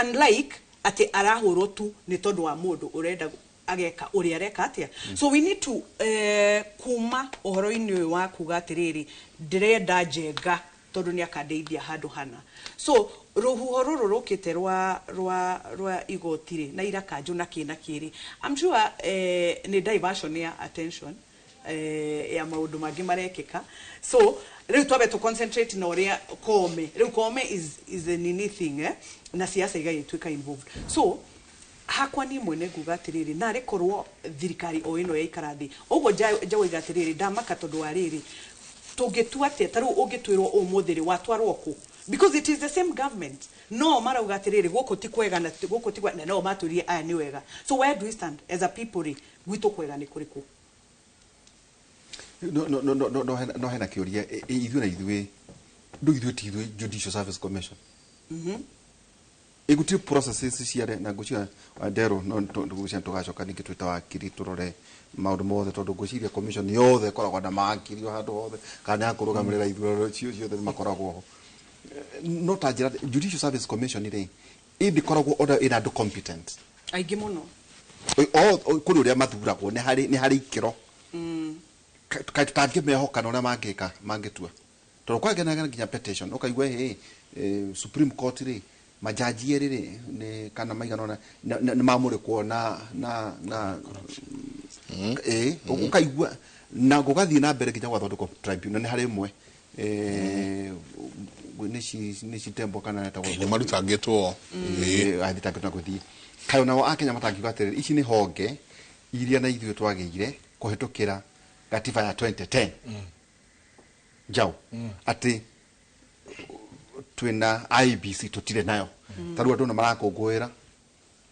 unlike ati arahurwo tu ni tondu wa mundu urenda ageka uri areka atia so we need to kuma ohoro-ini wa kuga atiriri ndirenda Njenga tondu ni akandeithia handu hana so ruhuho ruru rukite rwa igotire na irakanju na kiri I'm sure ni diversion ya attention ya maundu mangi marekeka so riu twabe to concentrate na uria Koome riu Koome is a nini thing na siasa igagituika involved so hakwa ni mwene nguga atiriri na rikorwo thirikari o ino ya ikarathi ugo jawe igatiriri ndamaka tondu ariri tugitua ati taru ugitwirwo umuthiri watwarwo ku because it is the same government no marauga atiriri guko ti kwega na guko ti kwega no maturie aya ni wega so where do we stand as a people ri gwitu kwega ni kuriku no hena kiuria ithu na ithuĩ ithuĩ Judicial Service Commission iguti processes ciare na ngucia ndero no ngucia tugacoka ningi twita wakiri turore maundu mothe tondu nguciria commission yothe koragwo na makiri handu hothe kana kurugamirira ithurano ciothe makoragwo ho no ta njira Judicial Service Commission ri koragwo order ina do competent aigi muno kuri uria mathuragwo ni hari ikiro tutangĩmehoka na ũrĩa mangĩtua tondũ kwagena nginya petition ũkaigua Supreme Court rĩ majaji erĩ rĩ nĩ kana maigana nĩ mamũrĩkwo na ũkaigua na gũgathiĩ na mbere nginya gwathondekwo tribunal nĩ harĩ ĩmwe nĩ citembo kana nĩ marutangĩtwo athitangĩtwo gũthiĩ kayo nao Akenya matangiuga atĩrĩrĩ ici nĩ honge iria na ithuĩ twagĩire kũhetũkĩra gatiba ya 2010 njau atĩ twina IBC tutire nayo tarua andũ marakũngũĩra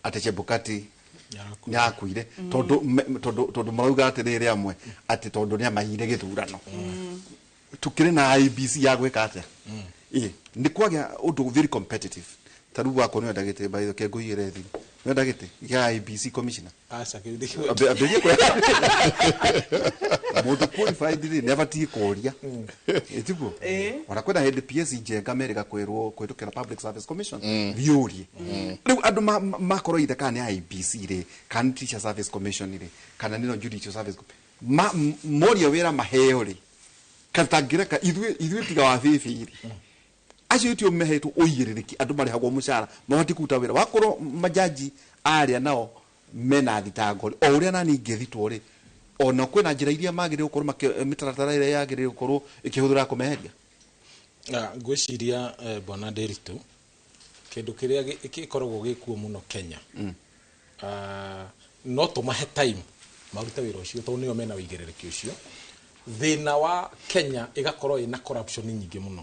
atĩ Chebukati nyakuire tondu marauga atĩrĩrĩ amwe atĩ tondu nĩ amahire gĩthurano tukire na IBC ya gwĩka atĩa nĩ kwagĩa ũndũ very competitive tarua wako nĩ ndagĩte by the kengũire thiri nĩ ndagĩte ya IBC commissioner mũndũ qualified rĩ nebatie kũria etiguo wanakwenda head PS njenga merega kwĩrwo kwĩtũkĩra Public Service Commission thiũrie rĩu andũ makorwo ithe kana nĩ IBC rĩ kana Teacher Service Commission rĩ kana nĩ Judicial Service moria wĩra maheo rĩ katangĩreka ithuĩ tiga wa bibi rĩ acio tio mehetwo ũigĩrĩrĩki andũ marĩhagwo mũcara mabati kuruta wĩra wakorwo majaji arĩa nao mena thitango o ũrĩa nani ingĩthitwo rĩ ona kwĩna njĩra iria magĩrĩirwo gũkorwo mĩtaratara ĩrĩa yagĩrĩirwo gũkorwo ĩkĩhũthĩra kũmeheria ngwĩciria Bwana Nderitu kĩndũ kĩrĩa gĩkoragwo gĩkuo mũno Kenya no tũmahe time marute wĩra ũcio tondũ nĩo mena ũigĩrĩrĩki ũcio thĩna wa Kenya ĩgakorwo ĩna corruption nyingĩ mũno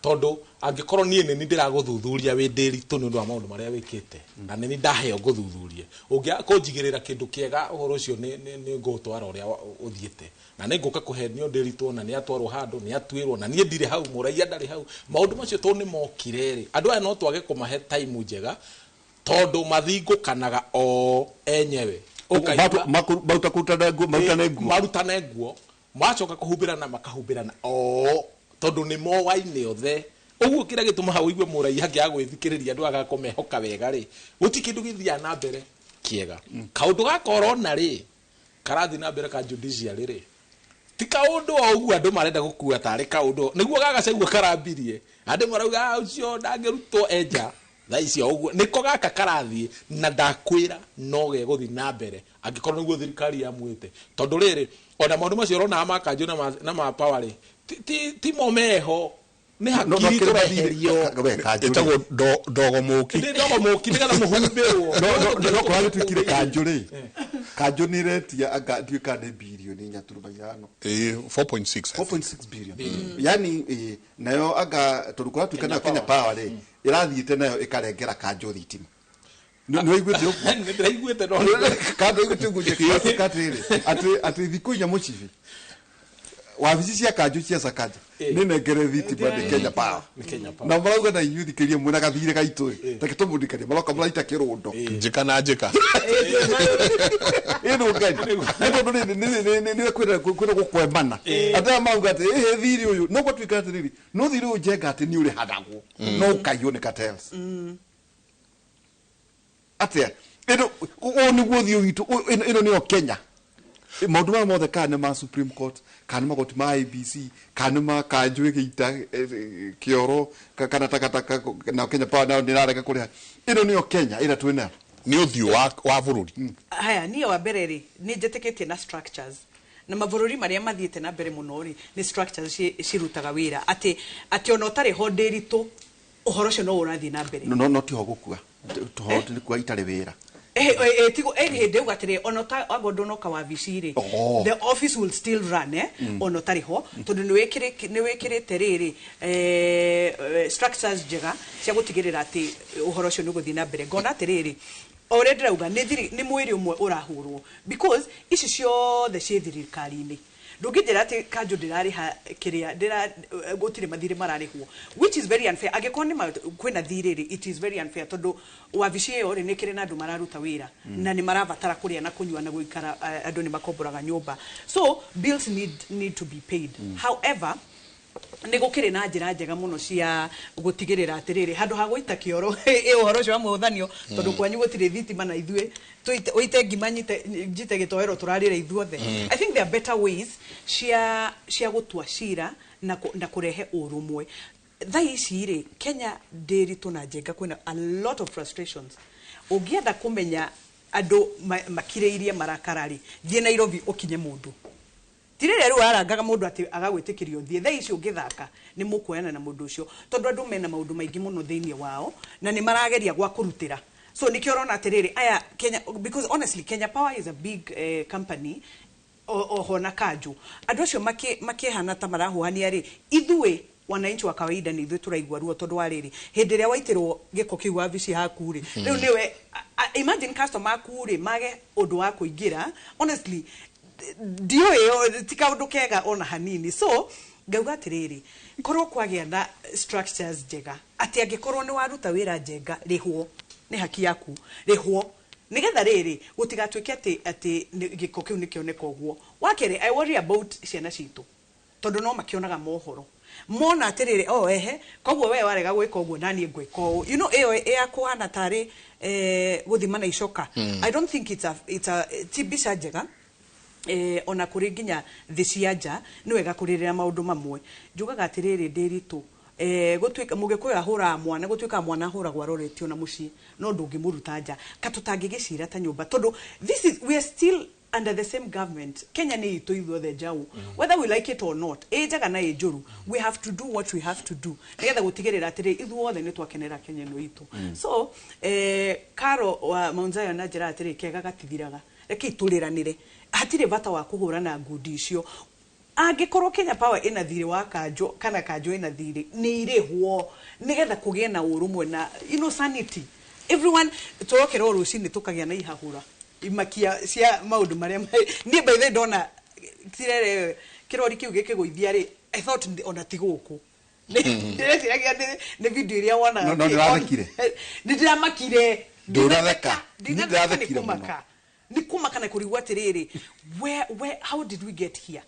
tondu angikorwo nie nĩ ndĩragũthuthuria wĩ Nderitu nĩ ũndũ wa maũndũ marĩa wĩkĩte na nĩ ndaheo ngũthuthurie ũngĩakũnjigĩrĩra kĩndũ kĩega ũhoro ũcio nĩ ngũtwara ũrĩa ũthiĩte na nĩ ngũka kũhe nĩ Nderitu na nĩ atwarwo handũ nĩ atuĩrwo na niĩ ndirĩ hau mũraiya ndarĩ hau maũndũ macio tondũ nĩ mokire rĩ andũ aya no twage kũmahe time njega tondu mathingũkanaga o enyewe marutane nguo macoka kũhumbĩrana makahumbĩrana tondu nĩ mowaine othe ũguo kĩrĩa gĩtũma hau igue mũraiya hangĩ agwĩthikĩrĩria andũ agakũmehoka wega rĩ gũti kĩndũ gĩthiaga na mbere kĩega kaũndũ gakorona rĩ karathi na mbere ka judiciary rĩ ti kaũndũ o ũguo andũ marenda gũkua tarĩ kaũndũ nĩguo gagacaigua karambirie andũ marauga ũcio ndangĩrutwo enja thaa icio ũguo nĩko gaka karathiĩ na ndakwĩra no gegũthi na mbere angĩkorwo nĩguo thirikari yamwĩte tondu rĩrĩ ona maũndũ macio ũrona makanjũ na ma power rĩ ti momeho nĩ hakiri tũreherio ĩtagwo ndogomoki nĩgetha mũhumbĩrwo no kwagĩ twĩkire kanjũ rĩ kanjũ nĩ retia anga nduĩka nĩ bilioni nyaturuma ithano 4.6 billion yani nayo anga tondũ kwa tuĩka na Kenya Power rĩ ĩrathiĩte nayo ĩkarengera kanjũ thitima nĩ iguĩte ũguo nĩ iguĩte no kanjũ iguĩte ũguo atĩ thikũ inya mũcibi wabici cia kanjũ cia Sakaja nĩ nengere thitima nĩ Kenya Power na marauga na inyuĩ thikĩria mwĩna gathirĩ gaitũ ta gĩtũmũndikania maroka mũraita kĩrũndo njĩka na njĩka ĩno ngai nĩ kwĩna gũkwembana andũ aya mauga atĩ thirĩ ũyũ no gwatuĩka atĩrĩrĩ no thirĩ ũyũ njenga atĩ nĩ ũrĩhagwo no ũkaiywo nĩ cartels atĩa ĩno nĩguo thiũ witũ ĩno nĩyo Kenya maũndũ maya mothe kana ma Supreme Court kana magoti ma IBC kana ma kanjũ gĩita kĩoro kana takataka na Kenya Power nao nĩrarega kũrĩha ĩno nĩyo Kenya ĩrĩa twĩna nĩ ũthiũ wa bũrũri haya niĩ wa mbere rĩ nĩ njĩtĩkĩtie na structures na mabũrũri marĩa mathiĩte na mbere mũno rĩ nĩ structures cirutaga wĩra atĩ ona ũtarĩ ho Nderitu ũhoro ũcio no ũrathiĩ na mbere no tiho gũkua tũhoro nĩ kwa itarĩ wĩra tigo hĩndĩ ugatĩrĩ ona agondo no kawabicirĩ the office will still run ona ũtarĩ ho tondũ nĩ wĩkĩrĩte rĩrĩ structures njega cia gũtigĩrĩra atĩ ũhoro ũcio nĩ ũgũthiĩ na mbere ngona atĩrĩrĩ o ũrĩa ndĩrauga nĩ mwĩrĩ ũmwe ũrahũrwo because ici ciothe ciĩ thirikari-inĩ ndũngĩnjĩra atĩ kanjũ ndĩrarĩha kĩrĩa gũtirĩ mathirĩ mararĩhwo which is very unfair angĩkorwo kwĩna thirĩ rĩ it is very unfair tondũ wabici ĩyo rĩ nĩ kĩrĩ na andũ mararuta wĩra na nĩ marabatara kũrĩa na kũnyua na gũikara andũ nĩ makomboraga nyũmba so bills need to be paid however nä gå kä rä na njä ra njega må no cia gå tigä rä ra atä rä rä handå ha gå ita kä oro å horo å cio wa må thanio tondå kwanyu gå tirä thitima na ithuä å ite ngima njite gä toero tå rarä ra ithuothe. I think there are better ways cia gå tua cira na kå rehe å rå mwe. Thaa ici rä Kenya ndä ritå na njenga kwä a lot of frustrations. Å ngä enda kå menya andå makirä irie marakara rä thiä Nairobi å kinye må ndå tirä rä u arangaga må ndå atä agagwä tä kä rio thiä thaa ici å ngä thaka nä må kuoyana na må ndå å cio tondå andå mena maå ndå maingä må no thä iniä wao na nä marageria gwa kå rutä ra. So nä kä orona atä rä rä aya Kenya, because honestly Kenya Power is a big company oho na Kanjũ andå acio makĩhana ta marahuhania rĩ ithuĩ wananchi wa kawaida ni ithuĩ tũraigua ruo tondũ wa rĩrĩ hĩndĩ ĩrĩa waitirwo gĩko kĩu wabici haku rĩ rĩu nĩwe imagine customer aku rĩ mage ũndũ wa kũingĩra honestly ndiũĩ ti kaũndũ kega ona hanini. So ngauga atĩrĩrĩ korwo kwagĩa na structures njega atĩ angĩkorwo nĩ waruta wĩra njega rĩhwo nĩ haki yaku rĩhwo nigetha rĩrĩ gũtigatuĩke atĩ gĩko kĩu nĩ kĩoneka ũguo. Wakerĩ I worry about ciana citũ tondũ no makĩonaga mohoro mona atiriri ehe koguo we warega gwika uguo nani ngwika you know ya kuhana tari guthima na icoka. I don't think it's a tibisha njega ona kuri nginya thi cianja ni wega kuririra maundu mamwe njugaga atiriri ndiritu gutwika mugikuyu ahura mwana gutwika mwana ahura gwaroretio na mucii no ndungimuruta nja katutangigicira ta nyumba tondu we are still under the same government. Kenya ni itu ithuothe njau whether we like it or not njaga na njuru we have to do what we have to do nigetha gutigirira atiri ithuothe ni twakenera Kenya no itu. So Karo wa Mount Zion na njira atiri kega gatithiraga reke ituriranire hatire bata wa kuhurana ngudi icio angikorwo Kenya Power ina thiri wa Kanjũ kana Kanjũ ina thiri ni irihwo nigetha kugie na urumwe na sanity. Everyone turokera rucini tukagia na ihahura imakia cia maundu maria ni by the dona tirere kirori kiu gikiguithia ri I thought ona tiguku ndireciria ni video iria wona no ndirathekire ndiramakire ndiratheka ndirathekire ni kumaka na kurigwa atiriri where how did we get here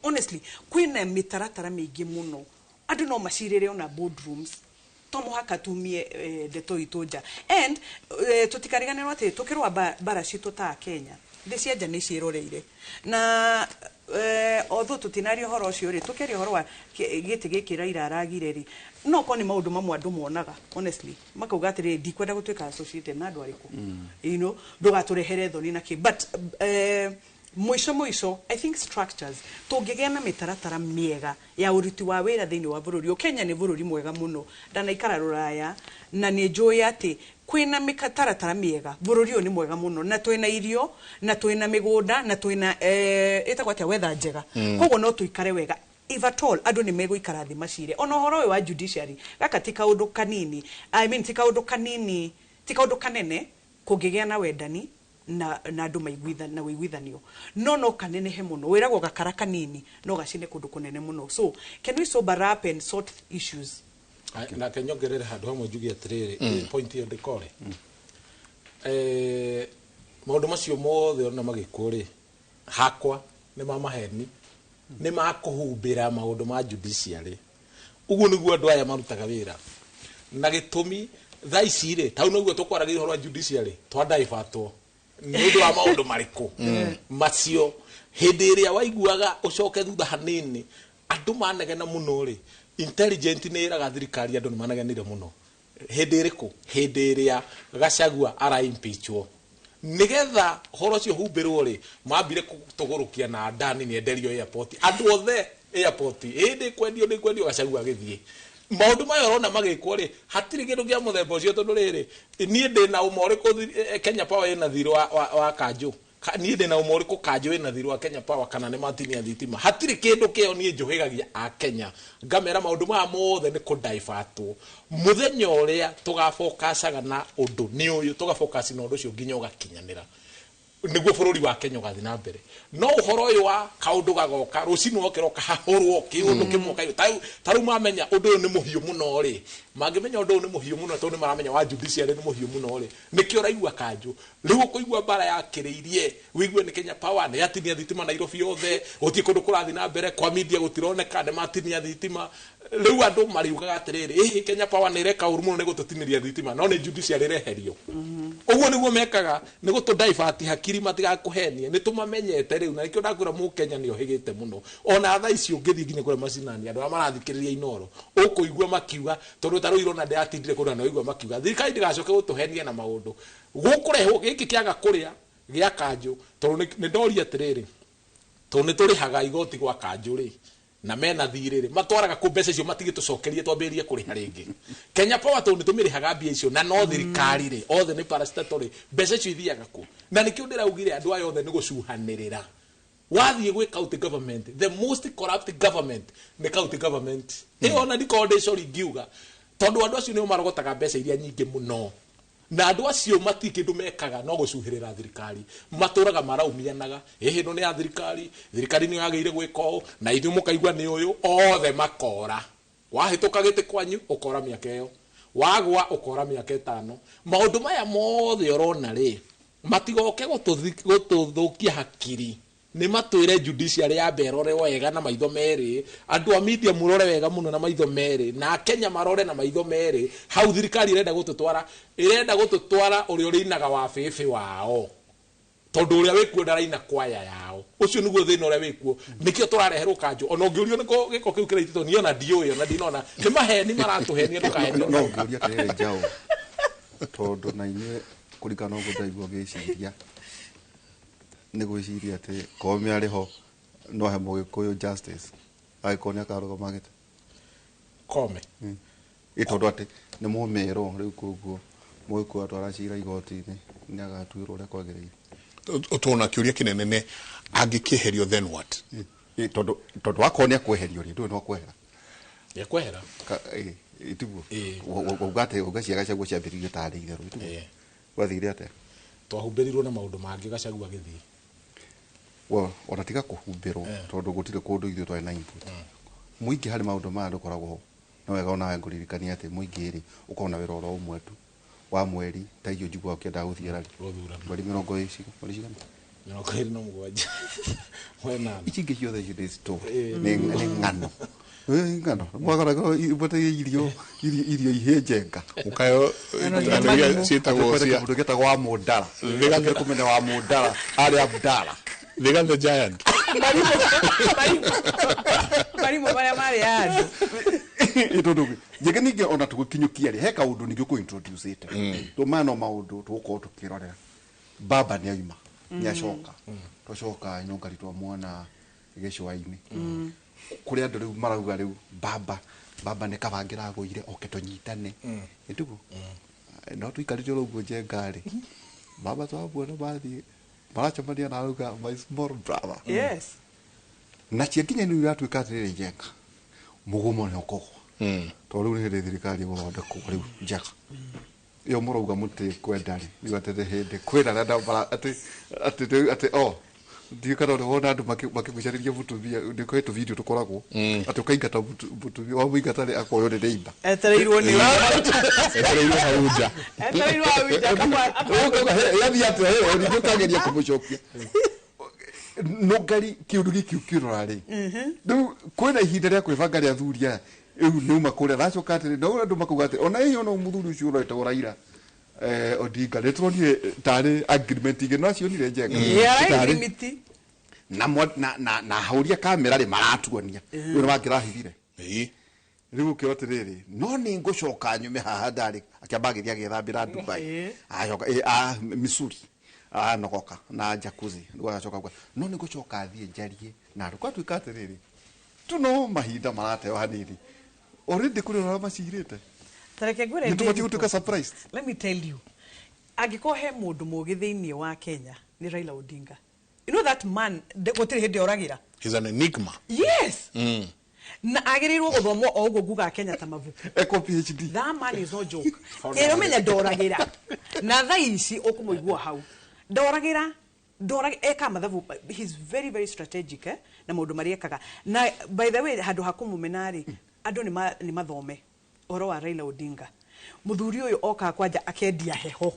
honestly kwina mitaratara mingi muno andu no macirire ona boardrooms tomo haka tumie ndeto itoja and tutikariganirwo ati tukirwa bara citu ta Kenya thi cianja ni ciroreire na although tutinario horo cio ri tukerio horo wa giti gikira ira aragire ri no ko ni maundu mamwe andu monaga honestly makauga atiri ndikwenda gutwika associated na andu ariku you know ndugaturehere thoni na ki but mwisho I think structures tungigea na mitaratara miega ya uruti wa wira thiini wa bururi Kenya ni bururi mwega muno ndanaikara ruraya na ni njui ati kwina mitaratara miega bururi ni mwega muno na twina irio na twina migunda na twina itagwatia weather njega koguo no tuikare wega if at all andu ni meguikara thi macire ona horo wa judiciary gaka ti kaundu kanini I mean ti kaundu kanini ti kaundu kanene kungigea na wendani na andu maiguitha na wiguithanio no kanenehe muno wiragwo gakara kanini no gacine kundu kunene muno. So can we sober up and sort issues na kenyongerere handu hamwe njugi atiriri point yo ndikore maundu macio mothe ona magikuri hakwa ni mamaheni ni makuhumbira maundu ma judiciary uguo niguo andu aya marutaga wira na gitumi thaa ici ri tau noguo tukwaragira horo judiciary twandaifatwo nundu wa maundu mariku macio hindi iria waiguaga ucoke thutha hanini andu manegena muno ri intelligent ni iraga thirikari andu manegenire muno hindi iriku hindi iria Gachagua ara impeachwo nigetha horo cio humbirwo ri mambire kutogorukia na ndani ni enderio airport andu othe airport hindi kwendio Gachagua githie maundu mayo rona magikwo ri hatiri kindu kia muthemba ucio tondu riri nie ndi na umoriku Kenya Power ina thiri wa Kanjũ nie ndi na umoriku Kanjũ ina thiri wa Kenya Power kana ni matinia thitima hatiri kindu kio nie njuhigagia a Kenya ngamera maundu ma mothe ni kundaifatwo muthenya uria tugafokacaga na undu ni uyu tugafocus na undu ucio nginya ugakinyanira niguo bururi wa Kenya ugathi na mbere no uhoro uyu wa kaundu gagoka rucini wokero kahahurwo kiundu kimwe kayo taru mamenya undu uyu ni muhiu muno ri mangimenya undu uyu ni muhiu muno tondu maramenya wa judiciary ni muhiu muno ri nikio raigua Kanjũ riu kuigua bara yakiriirie wigue ni Kenya Power ni yatinia thitima Nairobi yothe utie kundu kurathi na mbere kwa media gutironeka ni matinia thitima riu andu mariugaga atiriri Kenya Power ni reka uru muno ni gututiniria thitima no ni judiciary reherio uguo niguo mekaga ni gutu divert hakiri matigakuhenie ni tumamenyete riu na ikio ndakwira mu Kenya ni ohigite muno ona tha icio ngithi nginya kure macinani andu amarathikiriria Inoro ukuigua makiuga tondu taro irona ndatindire kuna no igua makiuga thirikari ndigacoke gutuhenie na maundu gukurehwo giki kiaga kuria gia kanju tondu ni ndori atiriri tondu ni turihaga igoti gwa kanju ri na mena thirire matwaraga ku mbeca icio matigitucokerie twambirie kuriha ringi Kenya Power tondu tumirihaga mbia icio na no thirikari ri othe ni parastatal mbeca icio ithiaga ku na nikio ndiraugire andu ayo othe ni gucuhanirira wathie gwe county government the most corrupt government ni county government ona ni condition ingiuga tondu andu acio ni marogotaga mbeca iria nyingi muno na andu acio matikindu mekaga no gucuhirira thirikari maturaga maraumianaga no ni ya thirikari ni yageire gwiko na ithu mukaigwa ni uyu othe makora wahituka giti kwanyu ukora miaka iyo wagwa ukora miaka 5 maundu maya mothe urona ri matigoke gututhukia hakiri ni matwire judiciary ya berore wega na maitho meri andu a media murore wega muno na maitho meri na Kenya marore na maitho meri hau thirikari irenda gututwara uri urinaga wa fifi wao tondu uria wikuo ndaraina kwaya yao ucio niguo thina uria wikuo nikio turareherwo kanju ona ngiurio niko giko kiu kiraitito niona ndioyo na dinona ni maheni maratuhenia ndukahenia no ngiuria tere njao tondu na inye kurikana ugo ndaigua giciria ni gwiciria ati komia riho no he mugikuyu justice aikoni akaruga magete kome itondu ati ni mumero riu kuguo mugikuyu atwara cira igoti-ini ni agatuirwo uria kwagiriire utona kiuria kinene ne angikiherio then what tondu wakonia kweherio ri ndu no kwehera ya kwehera itugu ugate ugaciaga ciaguo ciambiririo tari itheru wathire ate twahumbirirwo na maundu mangi gacagua githii ona tiga kuhumbirwo tondu gutire kundu ithu twari na input muingi hari maundu maya ndukoragwo no wega ona nguririkania ati muingi ri ukona wira oro umwe tu wa mweri ta iyo njigua ukienda guthiera mweri 20 mweri cigana 27 wena icingi ciothe ciothe story ni ngano ngano mwagaraga ibote irio ihenjenga ukayo anduria cietagwo cia mundu getagwo wa mundara ndigathe kumenya wa mundara ari abdala the giant marimo baria mari andu itondu ngeninge ona tugukinyukia ri he kaundu ningio ku introduce ite to mano maundu tuko tukirorera baba ni aima ni acoka twacoka inongari twa mwana gicwa-ini kuri andu riu marauga riu baba ni kabangira aguire oke tunyitane itugu no tuikarite uguo njengari baba twabuona bathie maracamania na auga my small brother yes na ciakinya ni iratuika atiriri njenga mugumo ni ukogwa tondu ni thirikari guthondekwo riu njega iyo murauga muti kwendari iu atete hindi kwina nda ati ndio kana wona andu makigucariria butubia ndiko etu video tukoragwo ati ukaingata butubia wa muingata ri akoyo ni neiba etereirwo ni etereirwo hauja kama yathi ati ndio kageria kumucokia no ngari kiundu giki ukirora ri ndu kwina ihinda ria kwibanga ria thuria iu ni uma kuria racoka ati no andu makuga ati ona iyo no muthuri ucio urete uraira Odinga retronire tare agreement igena cio ni renjenga agreement na hauria kamera ri maratuonia uri wakirahithire riu kiroti riri no ni ngucoka nyume haha ndari akiambagiria githambira Dubai ayoka Missouri nogoka na jacuzzi ngocoka kwa no ni ngucoka thie njarie na rukwa twikate riri tuno mahinda marateo hanini already kuri ora macirite tareke ngwire nituka surprised. Let me tell you, agikohe mundu mugi thiini wa Kenya ni Raila Odinga. You know that man gutiri hindi oragira. He's an enigma. Yes. Na agirirwo guthomwo o ugo guga Kenya ta mavuku. Eko PhD. That man is no joke. Ero menya doragira. Na tha ici okumuigua hau. Doragira eka mathabu. He's very very strategic na mundu mariekaga. Na by the way handu hakumumenari andu ni mathome. Oro wa Raila Odinga muthuri uyu oka kwanja akendia heho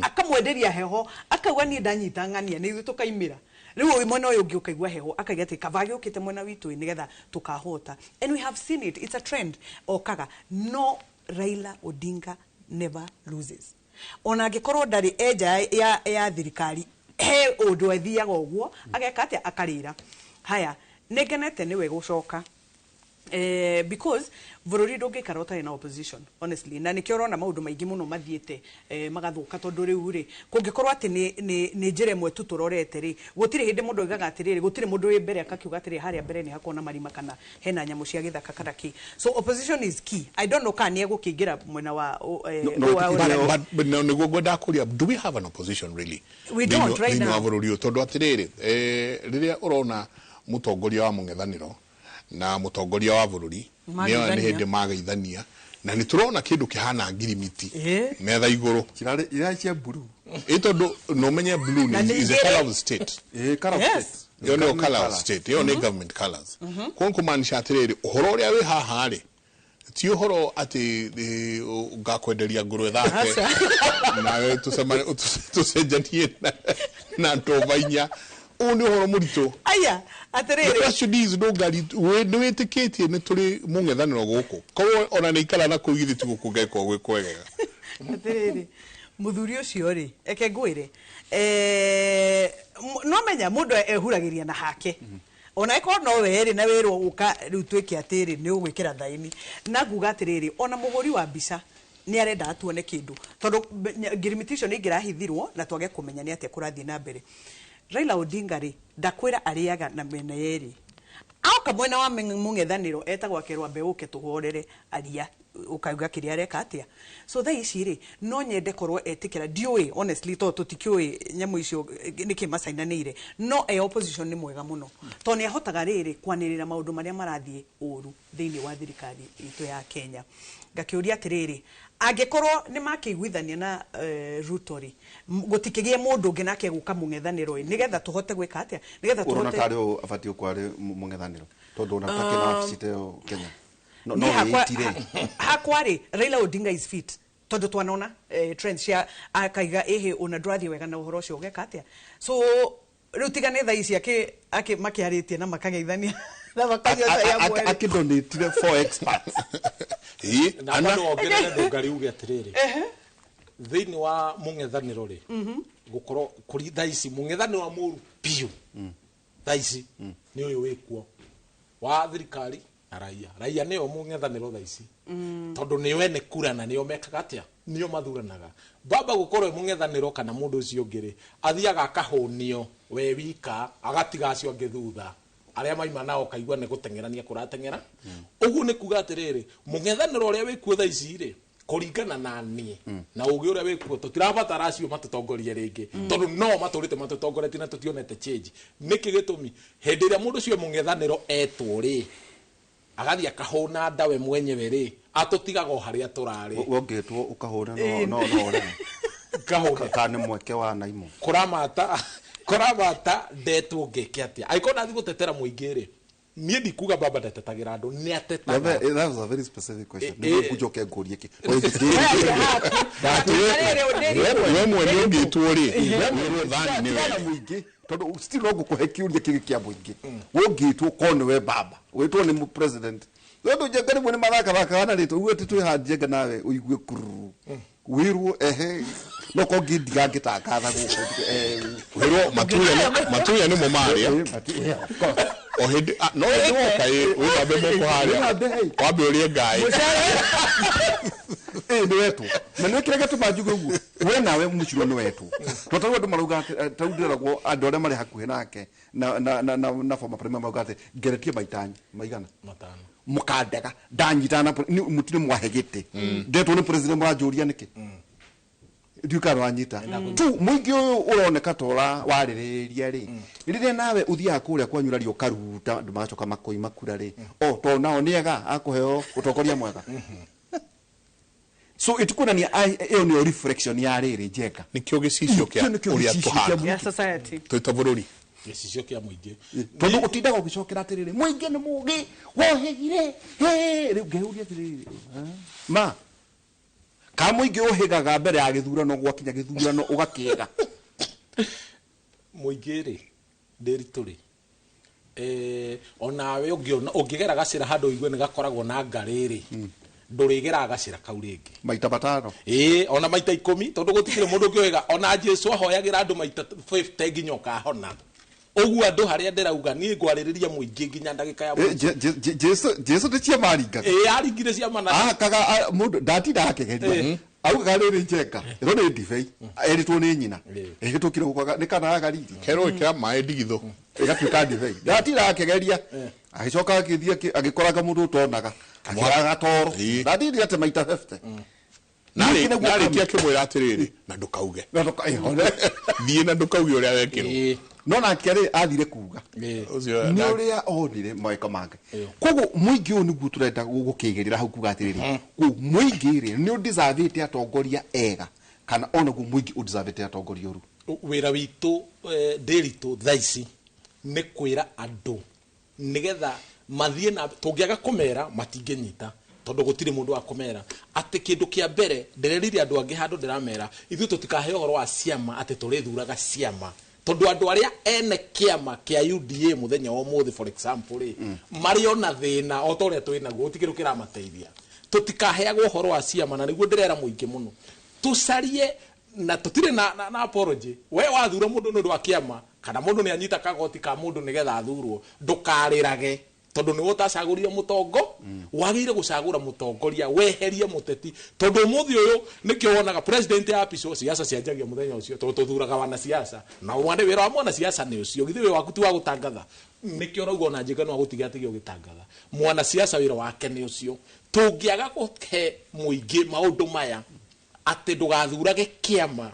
akamwenderia heho akauga ni ndanyita ngania ni tukaimira riu mwena uyu ngiukaigua heho akaiga ati kavage ukite mwena witu nigetha tukahota, and we have seen it, it's a trend okaga. No, Raila Odinga never loses. Ona angikorwo ndari eja ya thirikari he undu ethiaga uguo ageka atia akarira haya negenete niwe gucoka because bururi ndungikara utari na opposition honestly, na nikio rona maundu maingi muno mathiete magathuka tondu riu ri kungikorwo ati ni njire mwe tu turorete ri gutire hindi mundu igaga atiriri gutire mundu wi mbere akakiuga atiri haria mbere ni hakona marima kana hena nyamu cia githaka kana ki, so opposition is key. I don't know kan niego kingira mwena wa but no niguo gwenda kuria, do we have an opposition really? We don't right now. Bururi tondu atiriri riria urona mutongoria wa mung'ethaniro na mutongoria wa bururi niyo ni hindi magaithania na ni turona kindu kihana ngirimiti metha iguru kirare ira cia blue tondu no menye blue is a color of the state. Color of state yo no color of state yo ni government colors kon kumanisha atiriri uhoro uria wi haha ri ti uhoro ati ngakwenderia ngurwe thake nawe tucenjanie na ndovainya oni horo murito aya atiriri the question is no ngari we witikitie ni turi mung'ethaniro guku koguo ona ni ikara na kugithi tu gukugeka gwe kwegega atiriri muthuri ucio ri eke ngwire no menya mundu ehuragiria na hake ona iko no weri na wero uka riu twike atiri ni ugwikira thaini na nguga atiriri ona muguri wa mbica ni arenda atuone kindu tondu ngirimitisho ni ngirahithirwo na twage kumenya ni atia kurathie na mbere. Raila Odinga ri ndakwira ariaga na mena yeri au kamwena wa mung'ethaniro etagwa kerwa mbeuke tuhorere aria ukauga kiria reka atia, so tha ici ri no nyende korwo etikira ndiui honestly to tutikiui nyamu icio niki masainanire no opposition ni mwega muno to ni ahotaga riri kwanirira maundu maria marathie uru thiini wa thirikari itu ya Kenya. Ngakiuria atiriri angikorwo ni makiguithania na Ruto ri gutikigie mundu ungi nake guka mung'ethaniro nigetha tuhote gwika atia nigetha tuhote tari afatio kwari mung'ethaniro tondu unataka na ofisiteo Kenya no hakwari Raila Odinga is fit tondu twanona trends cia akaiga ehe una drathi wega na uhoro cio geka atia, so rutigane tha ici ake makiaritie na makageithania na makanya ya mwere akidonate for experts na no ongerere ndungari uge atiriri thiini wa mung'ethaniro ri gukorwo kuri tha ici mung'ethaniro wa muru piu tha ici ni uyu wikuo wa thirikari na raia nio mung'ethaniro tha ici tondu ni wene kura na nio mekaga atia nio mathuranaga baba gukorwo mung'ethaniro kana mundu ucio ngiri athiaga akahunio we wika agatiga acio ngithutha aria maima nao kaigwa ne gutengerania kuratengera uguo ni kuga atiriri mung'ethaniro uria wikuo tha ici ri kuringana na nie na ugi uria wikuo tutirabatara acio matutongorie ringi tondu no maturite matutongoretie na tutionete change niki gitumi hindi ria mundu ucio mung'ethaniro etwo ri agathia kahuna ndawe mwenyewe ri atutigaga haria turari wongetwo ukahuna no ore kahuna kane mweke wa naimo kuramata ndetwo ngeke atia aikona thi gutetera muingi ri nie ndikuga baba ndetetagira andu ni atetaga. That was a very specific question ni kujoke ngurie ki we mwene ungitwo ri we thani ni we muingi tondu still no gukuhe kiuria kigi kia muingi wongitwo kone we baba wetwo ni president tondu jengani mwene mathaka na rito uwe titu hanjenga nawe uigue kuru wirwo no ko ngidiga ngitaka tha guko wirwo matuya ni mumaria o hindi no ni kai we babe moko haria wabe urie ngai ni wetu na ni kirege tumanjugo uguo we nawe muciro ni wetu totaru andu maruga taundiragwo andu aria mari hakuhe nake na former premier maugate geretie maitanya maigana matano mukandega ndanyitana mutire mwahegete ndetwo ni president murajuria niki ndiukaro anyita tu muingi uyu uroneka tora waririria ri rire nawe uthia kuria kwanyura rio karuta ndu magacoka makoima kura ri to nao niega akuheo utongoria mwega so itukunania iyo ni reflection ya riri njeka nikio gicicio kia uria tuhana ya society twita bururi gicicio kia muingi tondu utindaga ugicokera atiriri muingi ni mugi wohegire riu ngeuria atiriri ma kamuingi uhigaga mbere ya githurano gwakinya githurano ugakiega muingi ri Ndĩritũ-rĩ onawe ũngĩgera gacĩra handũ igue nĩ gakoragwo na ngarĩ-rĩ ndũrĩgera gacĩra kau rĩngĩ maita matano ona maita 10 tondũ gũtikĩrĩ mũndũ ũngĩoiga ona Jesu ahoyagĩra andũ maita 50 nginya ũkahona ũguo andũ harĩa ndĩrauga niĩ ngwarĩrĩria mũingĩ nginya ndagĩka ya Jesu nĩ ciama aringaga aringire ciama na kaga mũndũ ndatinda akĩgeria auga rĩrĩ njenga ĩno nĩ ndibei eritwo nĩ nyina ĩgĩtũkire gũkwaga nĩ kana gariri kero ikira maĩ ndigitho ĩgatuĩka ndibei ndatinda akĩgeria agĩcoka agĩthiĩ agĩkoraga mũndũ ũtonaga akĩraga toro ndatinda atĩ maita 50 narĩkia kĩmwĩra atĩrĩrĩ na ndũkauge thiĩ na ndũkauge ũrĩa wekĩrwo no nake rĩ athire kuga nĩ ũrĩa onire mawĩko make koguo mũingĩ ũyũ nĩguo tũrenda gũkĩigĩrĩra hau kuga atĩrĩrĩ mũingĩ rĩ nĩ ũdisavĩte atongoria ega kana onaguo mũingĩ ũdisavĩte atongoria ũru wĩra witũ ndĩritũ thaa ici nĩ kwĩra andũ nĩgetha mathiĩ na tũngĩaga kũmera matingĩnyita tondũ gũtirĩ mũndũ wa kũmera atĩ kĩndũ kĩa mbere ndĩrerire andũ angĩ handũ ndĩramera ithuĩ tũtikahe ũhoro wa ciama atĩ tũrĩthuraga ciama tondu andu aria ene kiama kia UDA muthenya wa umuthi for example ri mari ona thina o toria twinaguo utikiro kiramateithia tutikaheagwo uhoro wa ciama na niguo ndirera muingi muno tucarie na tutire na apology we wathura mundu nundu wa kiama kana mundu ni anyita kagoti ka mundu nigetha athurwo ndukarirage tondu ni utacaguria mutongo wagire gucagura mutongoria weherie muteti tondu umuthi uyu nikio wonaga president ya piso siasa cianjagia muthenya ucio tuthuraga wana siasa na wande wira wa mwana siasa ni ucio githi we waku tu wa gutangatha nikio raugo na njega no gutiga atigio gitangatha mwana siasa wira wake ni ucio tungiaga guke muingi maundu maya ati ndugathurage kiama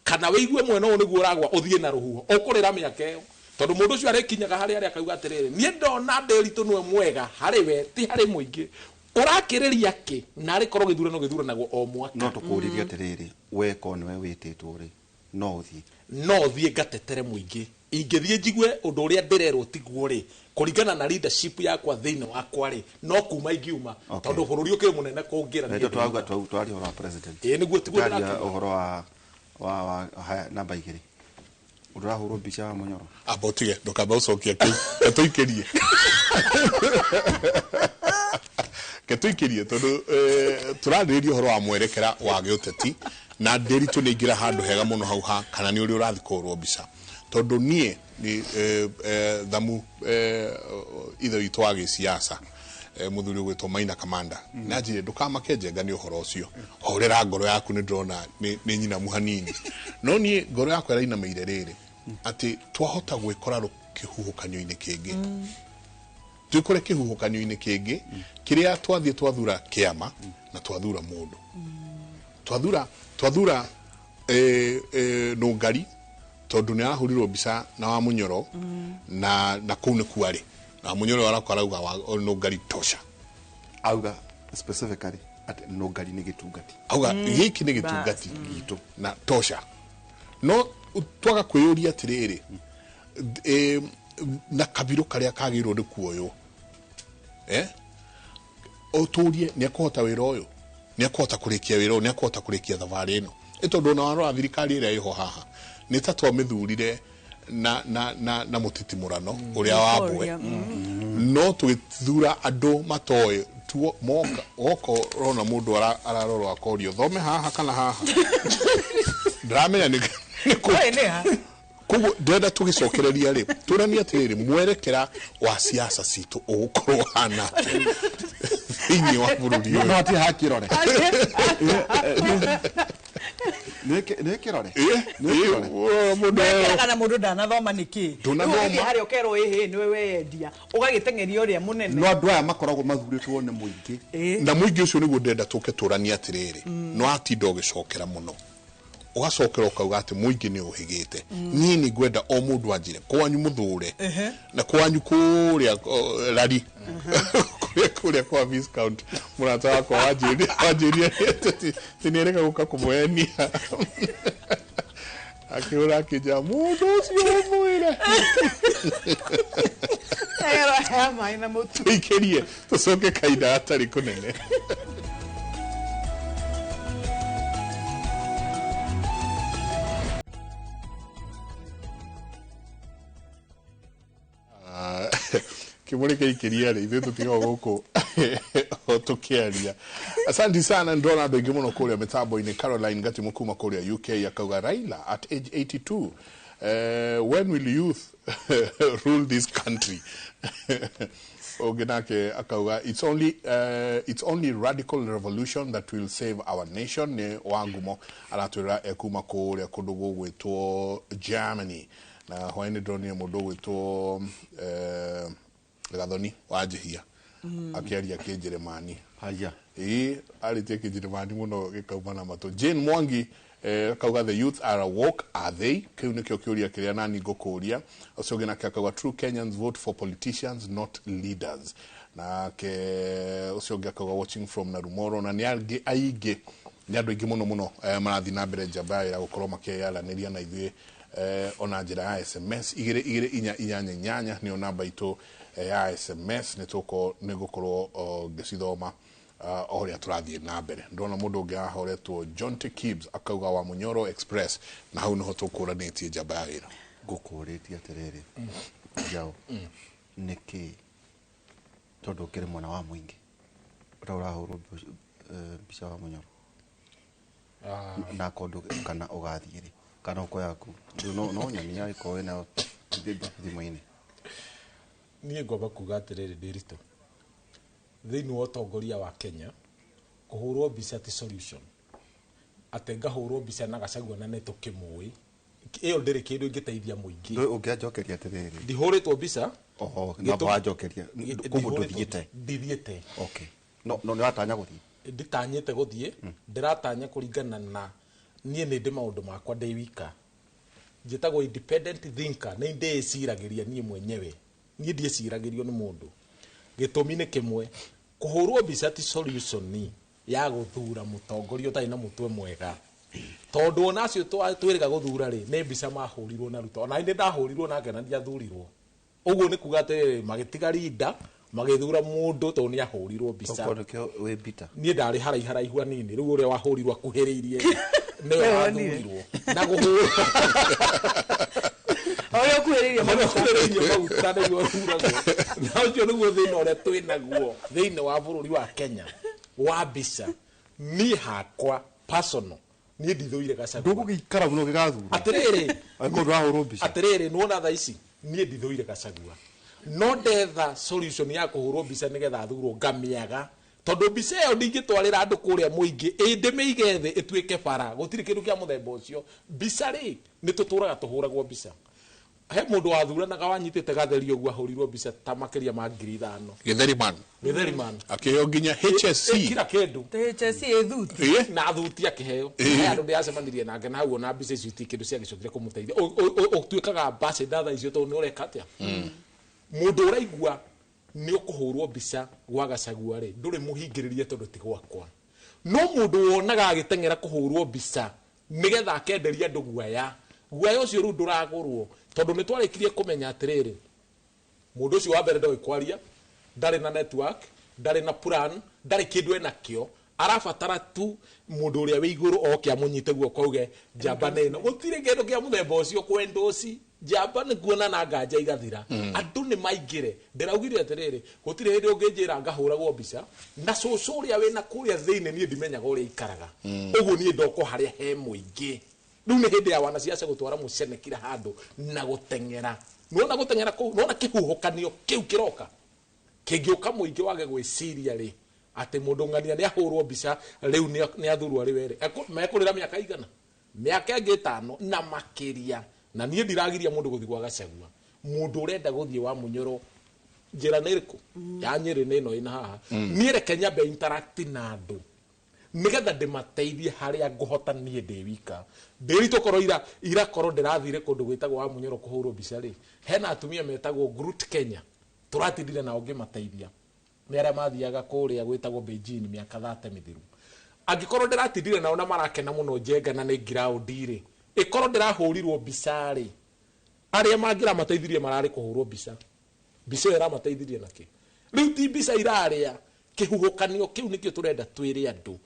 kana wigue mwena uyu niguo uragwa uthie na ruhuho ukurira miaka iyo tondu mundu ucio arikinyaga hari aria akauga atiriri nie ndona nderitu nwe mwega hari we ti hari muingi urakiriria ki na ari korwo githurano githuranagwo o mwaka no tukuriria atiriri we kone we wititwo ri no uthie gatetere muingi ingithie njigue undu uria ndirerwo tiguo ri kuringana na leadership yakwa thiini wakwa ri no kuma ingiuma tondu bururi ukiri munene kungira ndio twauga twari horo wa president niguo tiguo uhoro wa namba 2 urahurwo mbica wa Munyoro abotige ndukamba ucokia tuikirie tuikirie tondu turarĩrĩria uhoro wa mwerekera wa gĩũteti na ndĩritũ nĩ ingira handu hega muno hau ha kana nĩ ũrĩa ũrathi kũhũrwo mbica tondu nie ni thamu ithe witũ wa gĩsiasa muthuri gwitwo Maina Kamanda na njire ndukamake njenga ni uhoro ucio horera ngoro yaku ni ndrona ni nyina muhanini no ni ngoro yakwa iraina meire riri ati twahota gwikora kihuhukanyo-ini kingi twikore kihuhukanyo-ini kingi kiria twathie twathura kiama na twathura mundu twathura Nungari tondu ni ahurirwo mbica na wa Munyoro na kuu ni kuari na Munyoro arakorauga Nungari tosha auga specifically at Nungari ni gitungati auga giki ni gitungati gitu na tosha no twaga kwiyuria atiriri na kabiro karia kagirwo ni kuoyo oturie ni akuhota wira uyu ni akuhota kurikia wira uyu ni akuhota kurikia thavari ino itondu na waro thirikari iria iho haha ni tatwa mithurire na mutitimurano uria wabwe no twithura andu matoe tuo moka oko rona mundu ararorwa akorio thome haha kana haha ndramenya ni kugu ndenda tugicokereria ri turania atiriri mwerekera wa siasa citu ugukorwo hana thĩinĩ wa bururi no ati hakirore nekirore kana mundu ndanathoma niki ndunathoma hari okerwo ehe niwe wendia ugagitengeria uria munene no andu aya makoragwo mathuritwo ni muingi na muingi ucio niguo ndenda tuke turania atiriri no atinda ugicokera muno ugacokera ukauga ati muingi ni uhigite nini ngwenda o mundu anjire kwanyu muthure na kwanyu kuria rari kuria kwa viscount murata wako wajiria tinireka guka kumwenia akiura kija mundu ucio mwire ayaro hama ina mutu ikirie tucoke kaida atari kunene kimulike ikiria ri ithu tutiga guku tukiaria. Asante sana ndona andu aingi muno kuria mitambo-ini. Caroline Gatimu kuma kuria UK akauga Raila at age 82 when will youth rule this country? Ogenake akauga it's only radical revolution that will save our nation. Ne wangumo aratwira ekuma kuria kundu gugwitwo Germany na hwaini drone mundu gwitwo Gathoni wajihia akiaria Kijerumani haya aritie Kijerumani muno gikaumana mato. Jane Mwangi kauga the youth are awoke, are they? Kiu nikio kiuria kiria nani ngokuria. Osogena kauga true Kenyans vote for politicians, not leaders. Na ke osogena kauga watching from Narumoro na niarge aige nyado ingi muno marathi na mbere njamba ira gukorwo makeyalaniria na ithuĩ ona njira ya SMS igire inyanya ni namba itu ya SMS nigukorwo ngicithoma oria turathie na mbere. Ndona mundu ungi ahoretwo John T. Kibbs akauga wa Munyoro Express na hau niho tukuranetie njamba ya wira ngukuritie atiriri jao niki tondu kiri mwana wa mwingi urahurwo mbica wa Munyoro na kondu kana ugathiri kana uko yaku no nyamia iko ina thimo-ini niĩ ngomba kuga atiriri ndirito thĩinĩ wa ũtongoria wa Kenya kũhũrwo mbica ti solution atĩ ngahũrwo mbica na Gachagua na nĩ tũkĩmũĩ ĩyo ndĩrĩ kĩndũ ingĩteithia mũingĩ ũngĩanjokeria atiriri ndihũrĩtwo mbica na bwanjokeria kumbu ndithiĩte okay no nĩratanya gũthiĩ nditanyĩte gũthiĩ ndĩratanya kũringana na niĩ nĩ ndĩ maũndũ makwa ndĩ wika njĩtagwo independent thinker nĩ ndĩciragĩria niĩ mwenyewe niĩ ndiĩciragĩrio nĩ mũndũ gĩtũmi nĩ kĩmwe kũhũrwo mbica ti solution ya gũthura mũtongoria ũtarĩ na mũtwe mwega tondũ ona acio twĩrĩga gũthura rĩ nĩ mbica mahũrirwo na Ruto ona nĩ ndahũrirwo nake na ndiathurirwo ũguo nĩ kuga atĩ magĩtiga rinda magĩthura mũndũ tondũ nĩ ahũrirwo mbica niĩ ndarĩ haraihu hanini rĩu ũrĩa wahũrirwo akuhĩrĩirie nĩwe wathurirwo na kũhũrwo oyo kuhĩrĩirie maguta nĩguo thuragwo na ũcio nĩguo thĩna ũrĩa twĩnaguo thĩinĩ wa bũrũri wa Kenya wa mbica niĩ hakwa personal niĩ ndithũire Gachagua ndũgũgĩikara mũno gĩgathura atĩrĩrĩ mũndũ ahũrwo mbica atĩrĩrĩ nuona thaa ici niĩ ndithũire Gachagua no ndetha solution ya kũhũrwo mbica nĩgetha athurwo ngamĩaga tondu mbica ĩyo ndingĩtwarĩra andũ kũrĩa mũingĩ ndĩmĩige thĩ ĩtuĩke bara gũtirĩ kĩndũ kĩa mũthemba ũcio mbica rĩ nĩ tũtũraga tũhũragwo mbica he mũndũ wathuranaga wanyitĩte gatheri ũguo ahũrirwo mbica ta makĩria ma 5,000 gĩtheri man akĩheo nginya HSC kila kĩndũ HSC ĩthuti na thuti akĩheo andũ ndĩacemanirie nake na hau ona mbica icio ti kĩndũ ciagĩcokire kũmũteithia ũtuĩkaga ambassador thaa icio tondũ nĩ ũreka atĩa mundu uraigua ni ukuhurwo mbica gwa Gachagua ri nduri muhingiririe tondu ti gwakwa no mundu wonaga agitengera kuhurwo mbica nigetha akenderia andu guaya ucio ru nduragurwo tondu ni twarikirie kumenya atiriri mundu ucio wa mbere ndoi kwaria ndari na network ndari na plan ndari kindu enakio arabatara tu mundu uria wi iguru oke amunyite guoko uge njamba neno gutire kindu kia muthemba ucio kwendoci njamba ni kuona na nganja igathira andu ni maingire ndiraugire atiriri gutire hindi unginjira ngahuragwo mbica na cucu uria wina kuria thiini ni ndimenyaga uria ikaraga uguo ni ndoko haria he muingi riu ni hindi ya wanasiasa gutwara mucenekira handu na gutengera nuona gutengera ku nuona kihuhukanio kiu kiroka kingiuka muingi wage gwiciria ri ati mundu ngania ni ahurwo mbica riu ni athurwo ari were mekurira miaka igana miaka ingi 5 na makiria na niĩ ndiragiria mundu guthi gwa Gachagua mundu urenda guthie wa Munyoro njira niriku ya Nyeri nino ina haha niĩ reke nyambe interact na andu nigetha ndimateithie haria nguhota niĩ ndi wika ndirito korwo ira korwo ndirathire kundu gwitagwo wa Munyoro kuhurwo mbica ri hena atumia metagwo Groot Kenya turatindire nao ngimateithia ni aria mathiaga kuria gwitagwo Beijing miaka 30 mithiru angikorwo ndiratindire nao na marakena muno njenga na ni ground ri ikorwo ndirahurirwo mbica ri aria mangira mateithirie marari kuhurwo mbica era mateithirie naki riu ti mbica iraria kihuhukanio kiu nikio turenda twire andu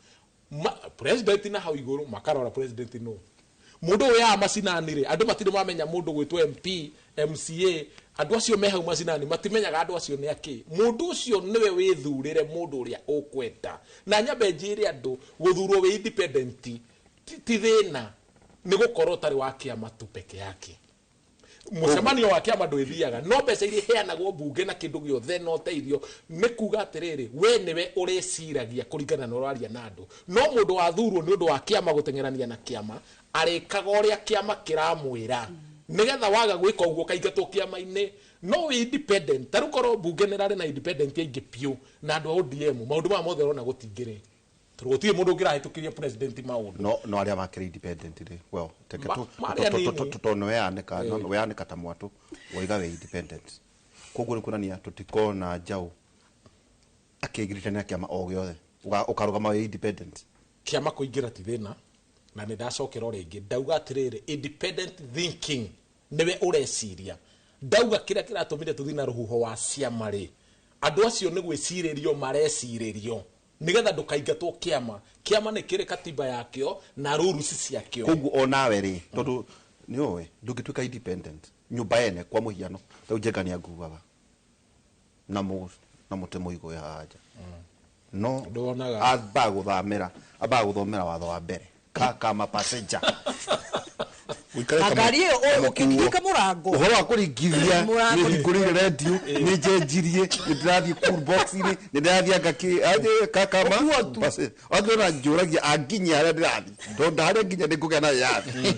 president na hau iguru makarora president no mundu ya macinani ri andu matire mamenya mundu gwitwo MP MCA andu acio me hau macinani matimenyaga andu acio ni aki mundu ucio niwe withurire mundu uria ukwenda na nyambe njire andu guthurwo wi independent ti thina ni gukorwo tari wa kiama tu peke yake mucemanio wa kiama ndwithiaga no mbeca iria heanagwo bunge na kindu giothe no teithio ni kuga atiriri we niwe ureciragia kuringana na uraria na andu no mundu wathurwo ni undu wa kiama gutengerania na kiama arikaga uria kiama kiramwira nigetha waga gwika uguo kaingatwo kiama-ini no we independent taru korwo bunge nirari na independent aingi piu na andu a ODM maundu ma mothe rona gutingire turutie mundu ngirahitukirie president maundu no aria makire independent ri well teke to no yanika ta mwatu waiga we independent koguo ni kunania tutikona njau akigiritania kiama o giothe ukarugama we independent kiama kuingira ti thina na ni ndacokera ringi ndauga atiriri independent thinking niwe ureciria ndauga kiria kiratumire tuthi na ruhuho wa ciama ri andu acio ni gwiciririo mareciririo nigetha ndukaingatwo kiama ni kiri katiba yakio na rules ciakio koguo onawe ri tondu ni owe ndungituika independent nyumba ene kwa muhiano ta ujengania nguvaga na muti muigo ya haja no aba guthomera watho wa mbere kama passenger Agari o ukingika murango uhoro wa kuringithia ni ngurire radio ni njenjirie ni ndirathie cool box ni ndirathie ngaki aje kama basi agora njuragia anginya ara ndirathi ndonda haria nginya ndikugena yathi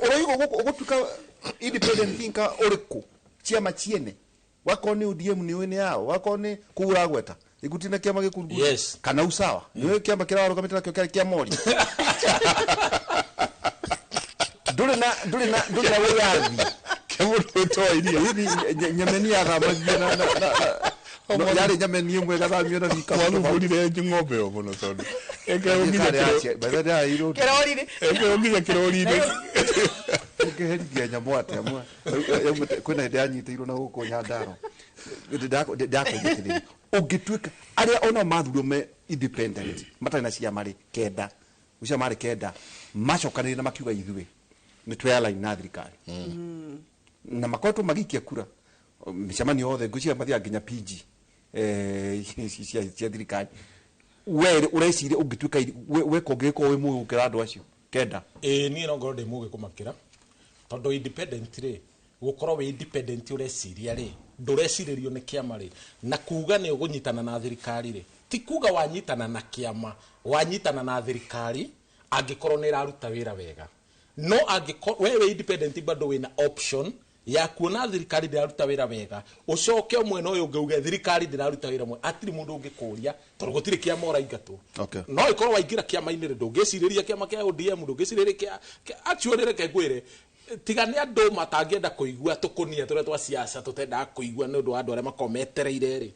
oroigo gutuka independent thinker uriku ciama ciene wako ni ODM ni wene yao wako ni kuura gweta igutina kiama gikurungu yes kana usawa niwe kiama kiraro kamitira kio kia mori dole na weyathi kemuto toiria nyameni agamagio na yari nyameni imwe gathamio na thika wanugurire ng'ombe o muno tondu eke onginya baada ya hilo kirorire eke onginya kirorire ngeherithia nyamũ ate amwe kwina hĩndĩ yanyitĩirwo na gũkũ Nyandarua ndakwĩgĩtĩrĩria ũngĩtuĩka arĩa ona mathurio me independent matarĩ na ciama rĩ kenda ucia marĩ kenda macokanĩrĩra na makiuga ithuĩ nĩ twealign na thirikari na makoretwo magikia kura mĩcemanio yothe ngũciria mathiaga nginya PG cia thirikari we ũreciria ũngĩtuĩka weka ũngĩgĩkorwo wĩ mũĩ gũkĩra andũ acio kenda niĩ no ngorwo ndĩ mũgĩ kũmakĩra tondũ independent rĩ gukorwo wi independent ureciria ri ndurecirirĩrio ni kiama ri na kuga ni ugunyitana na thirikari ri ti kuga wanyitana na kiama wanyitana na thirikari angikorwo ni raruta wira wega no angikorwo we independent bado wina option ya kuona thirikari ndiraruta wira wega ucoke mwena uyu ngauge thirikari ndiraruta wira mwe atiri mundu ungikuria tondu gutiri kiama uraingatwo no ikorwo waingira kiama-ini ri ndungiciriria kiama kia ODM ndungiciriria actually reke ngwire tiga ni andu matangienda kuigua tukunia turia twa siasa tutenda kuigua ni undu wa andu aria makometereire ri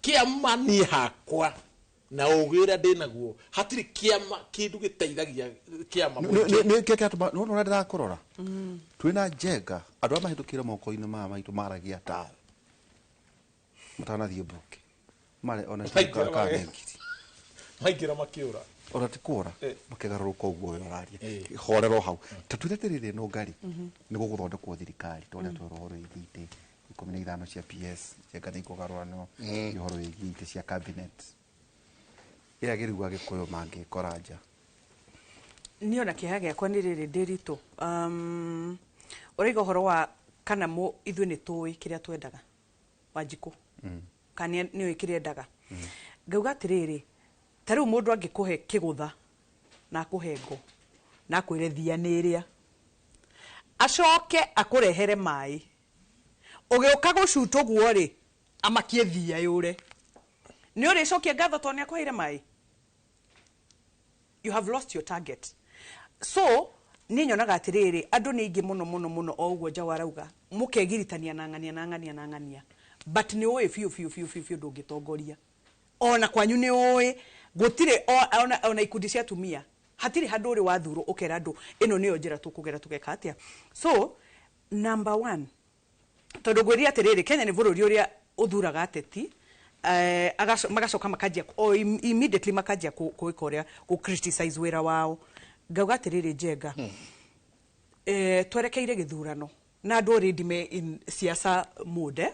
kiama ni hakwa na ugira ndinaguo hatiri kiama kindu giteithagia kiama ni keke no no ndira kurora twina njenga andu a mahitukire moko-ini maitu maragia ta mutanathie mbuke mare ona tukakangiri maigira makiura ora tikura makegaruka uguo yoraria horero hau tatureterere no ngari ni guguthondekwo thirikari tore tworo igite 15 cia PS ceka ni kugarurano ihoro igite cia cabinet ira girigwa gikuyo mange koranja niona kiha giakwa ni riri ndirito urigo horo wa kana mu ithu ni tui kiria twendaga Wanjiku kana ni wikire ndaga ngauga atiriri tariu mundu angikuhe kigutha na kuhengo na kwirethia niria acoke akurehere mai ugiuka gucuta guo ri amakie thia yure ni uri cokia ngatho toni akwire mai you have lost your target so ni nyonaga atiriri andu ni ingi muno o uguo nja warauga mukegiritania na ngania but ni oe fiu ndungitongoria ona kwanyu ni oe gutire ona ikundi cia tumia hatiri handu uri wathuro ukera andu ino niyo njira tukugera tugeka atia so number 1 tondu ngwiria atiriri Kenya ni bururi uria uthuraga ateti magacoka makajia immediately makajia kuika uria ku criticize wira wao ngauga atiriri Njenga twerekeire githurano na andu already me in siasa mode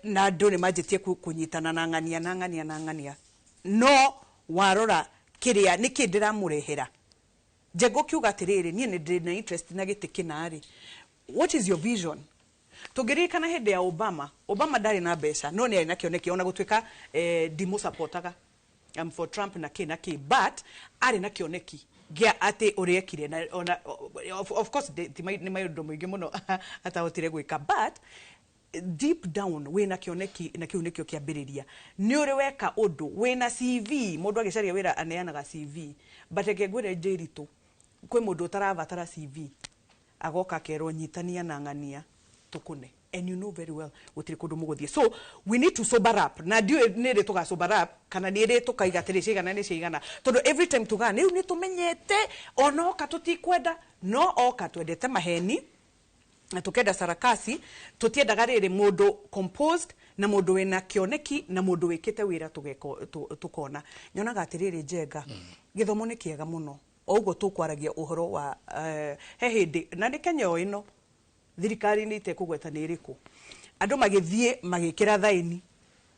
na andu ni manjitie kunyitana na ng'ania no warora kiria niki ndiramurehera Njenga kiuga atiriri nie ni ndina interest na giti kinari. What is your vision? Tugeririkana hende ya Obama ndari na mbeca no ni ari na kioneki ona gutwika ndimo supportaga for Trump na ki but ari na kioneki gia ate uriekire na ona of course ni maundu maingi muno atahotire gwika but deep down we na kioneki na kionekio kiambiriria ni uri weka undu we na CV mundu agicaria wira aneanaga CV but ekegwire njiritu kwi mundu utaravatara CV agoka kero nyitania na ng'ania tukune and you know very well utiri kundu muguthie so we need to sober up na ndio nire tuga sober up kana nire tukaiga tiri cigana ni cigana tondu every time tuga ni ni tumenyete ono ka tutikwenda no oka twendete maheni na tukenda sarakasi tutiendaga riri mundu composed na mundu wina kioneki na mundu wikite wira tugeko tukona nyonaga atiriri Njenga githomo ni kiega muno oguo tukwaragia uhoro wa he hindi na ni Kenya ino thirikari ni itekugweta ni iriku andu magithie magikira thaini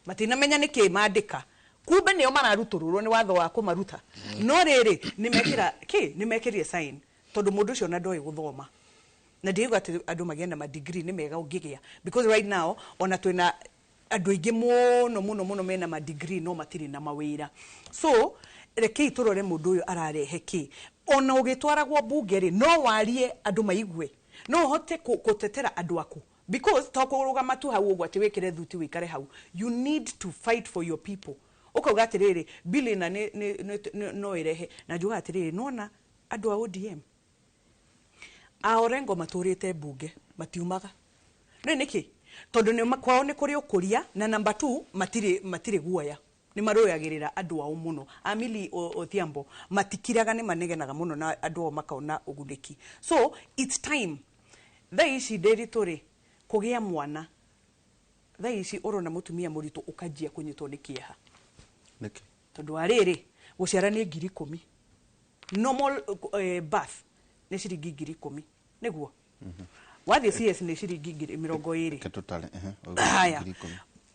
matinamenya niki mandika kumbe nio mararutururwo ni watho wa kumaruta no riri ni mekirire sign tondu mundu ucio na ndoi guthoma na ndigo ati andu magenda ma degree ni mega ungigia because right now ona twina andu ingi muno mena ma degree no matiri na mawira so reke turore mundu uyu ararehe ki ona ugitwaragwo bunge ri no warie andu maigwe no hote kutetera andu aku because tokuruga matu hau ugwati wikire thuti wikare hau you need to fight for your people ukauga atiriri bili na no irehe na juga atiriri nona andu a ODM Orengo maturite bunge matiumaga no niki tondu ni kwao ni kuri ukuria na number 2 matire guoya ni maroyagirira andu ao muno Amili Odhiambo matikiraga ni manegenaga muno na andu ao makaona uguniki so it's time thaici nderitori kugia mwana thaici urona mutumia muritu ukajia kunyitwo ni kieha niki tondu ariri guciara ni 10,000 normal birth ni ciringi 10,000 niguo wathi CS ni ciringi 20,000 ketutale haya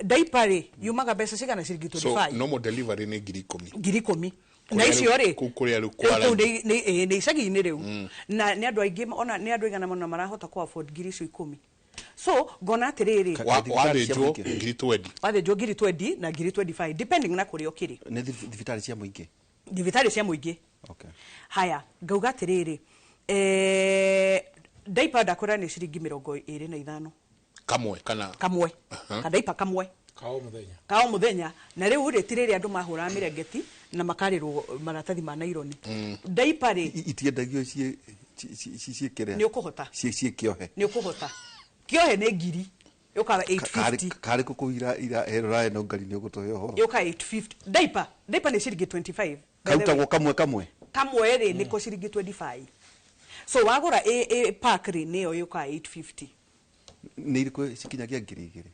daipari yumaga mbeca cigana ciringi 25 so normal delivery ni 10,000 na icio ri kuria rukwara ni icagi-ini riu na ni andu aingi ona ni andu igana muno marahota ku afford ngiri icio 10 so gona atiriri wathijwo ngiri 20 wathijwo ngiri 20 na ngiri 25 depending na kuria ukiri ni thibitari cia muingi okay haya ngauga atiriri daipa ndakora ni ciringi 25 kamwe kana kadaipa kamwe kao muthenya na riu retiriri andu mahura mirengeti na makarirwo maratathi ma naironi daipa ri itiendagio cie kire ni ukuhota cie kiohe ni ukuhota kiohe ni ngiri yoka 850 kari kukuira ira erora no ngari ni ugutohe horo yoka 850 daipa ni ciringi 25 kautagwo kamwe ri ni ko ciringi 25 so wagura pack ri ni yo yoka 850 ni iriku cikinyagia ngiri igiri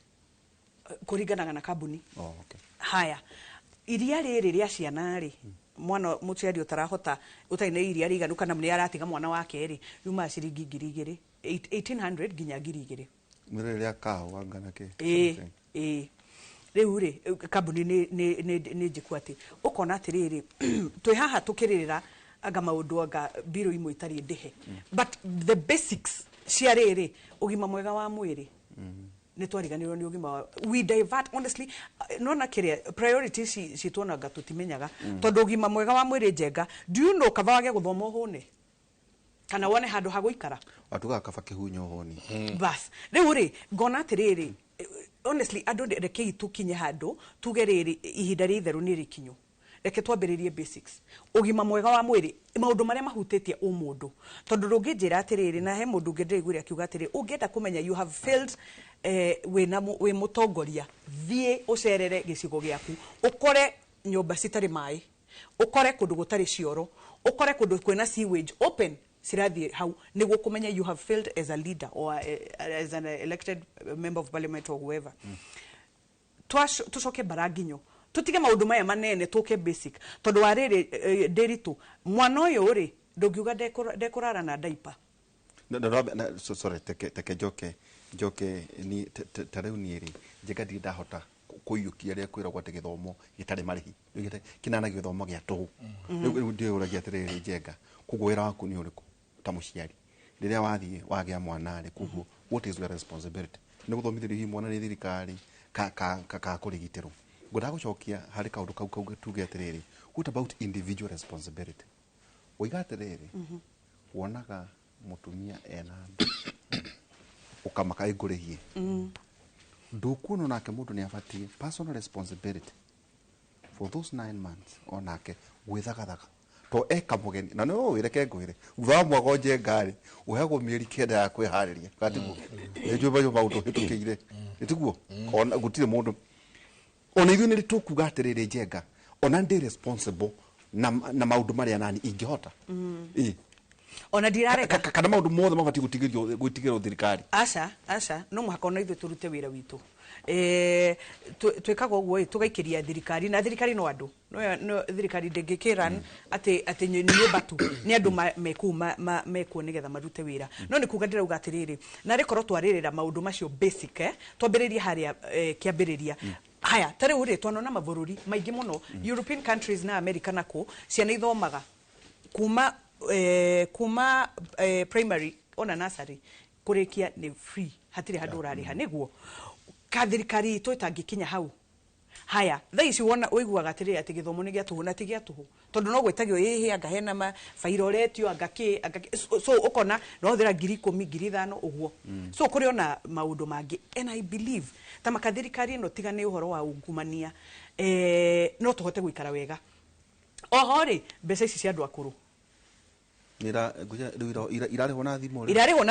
kuringanaga na kabuni okay haya iria riri ria ciana ri mwana muciari utarahota utaine iria riganu kana mni aratiga mwana wake ri yuma ciringi ngiri igiri 1800 ginya ngiri igiri mwire ria kawa ngana ke riu ri kabuni ni njikwati ukona atiriri twi haha tukiririra aga maundu aga biro imwe itari ndihe but the basics cia riri ugima mwega wa mwiri ni twariganirwo ni ugima we divert honestly nona kiria priorities ci tuonaga tutimenyaga tondu ugima mwega wa mwiri Njenga do you know kava wage guthoma hone kana wone handu ha guikara atuga kaba kihunyo honi bas riu ri ngona atiriri honestly andu rekei tukinye handu tugeriri ihinda ritheru ni rikinyu reke twambiririe basics ugima mwega wa mwiri maundu maria mahutĩtie umundu tondu rungĩnjĩra atiriri na he mundu ngĩndĩgwire akiuga atiri ungienda kumenya you have failed we mutongoria thie ucerere gicigo giaku ukore nyumba citari mai ukore kundu gutari cioro ukore kundu kwina sewage open sirathi how niguo kumenya you have failed as a leader or as an elected member of parliament or whoever tucoke baranginyo tutige maundu maya manene tuke basic tondu wa riri Ndiritu mwana uyu ri ndungiuga ndekurara na diaper sorry teke joke ni tareu ni ri njega ndi ndahota kuyukia ria kwira gwate githomo gitari marihi kinana githomo gia tu riu ndio uragia atiriri njega kugwira waku ni uriku ta muciari riria wathie wagia mwana ri kuguo what is your responsibility ni guthomithirio hi mwana ni thirikari ka kurigitirwo ngoda gucokia hari kaundu kau tuge atiriri what about individual responsibility oiga atiriri wonaga mutumia ena ukamaka igurihie ndukuno nake mundu ni abatie personal responsibility for those 9 months onake gwithagathaga to eka mugeni na no wireke ngwire utha mwago ngari uhego mieri kenda ya kwihariria gatiguo ejo maundu hitukire etiguo ona gutire mundu ona ithu ni tukuga atiriri njenga ona ndi responsible na maundu maria nani ingihota ona ndirarega kana maundu mothe mabati gutigirio thirikari aca no muhaka ona ithu turute wira witu twikaga uguo tugaikiria thirikari na thirikari no andu no thirikari ndingikiran ati ni batu ni andu mekuo nigetha marute wira no ni kuga ndirauga atiriri na rikoro twaririra maundu macio basic twambiriria haria kiambiriria haya tare uri twanona mavururi maingi muno European countries na America nako ciana ithomaga kuma primary ona nursery kurikia ni free hatire handu urariha niguo kathirikari itu itangikinya hau haya thaici wona uiguaga atiri ati githomo ni giatuhu na ti giatuhu tondu no gwetagio yihi anga hena ma fairo retio anga so ukona no thira 10,000 5,000 uguo so kuri ona maundu mangi and I believe ta makathirikari no tiga ni uhoro wa ungumania no tuhote guikara wega oho ri mbeca ici cia andu akuru irarehwo na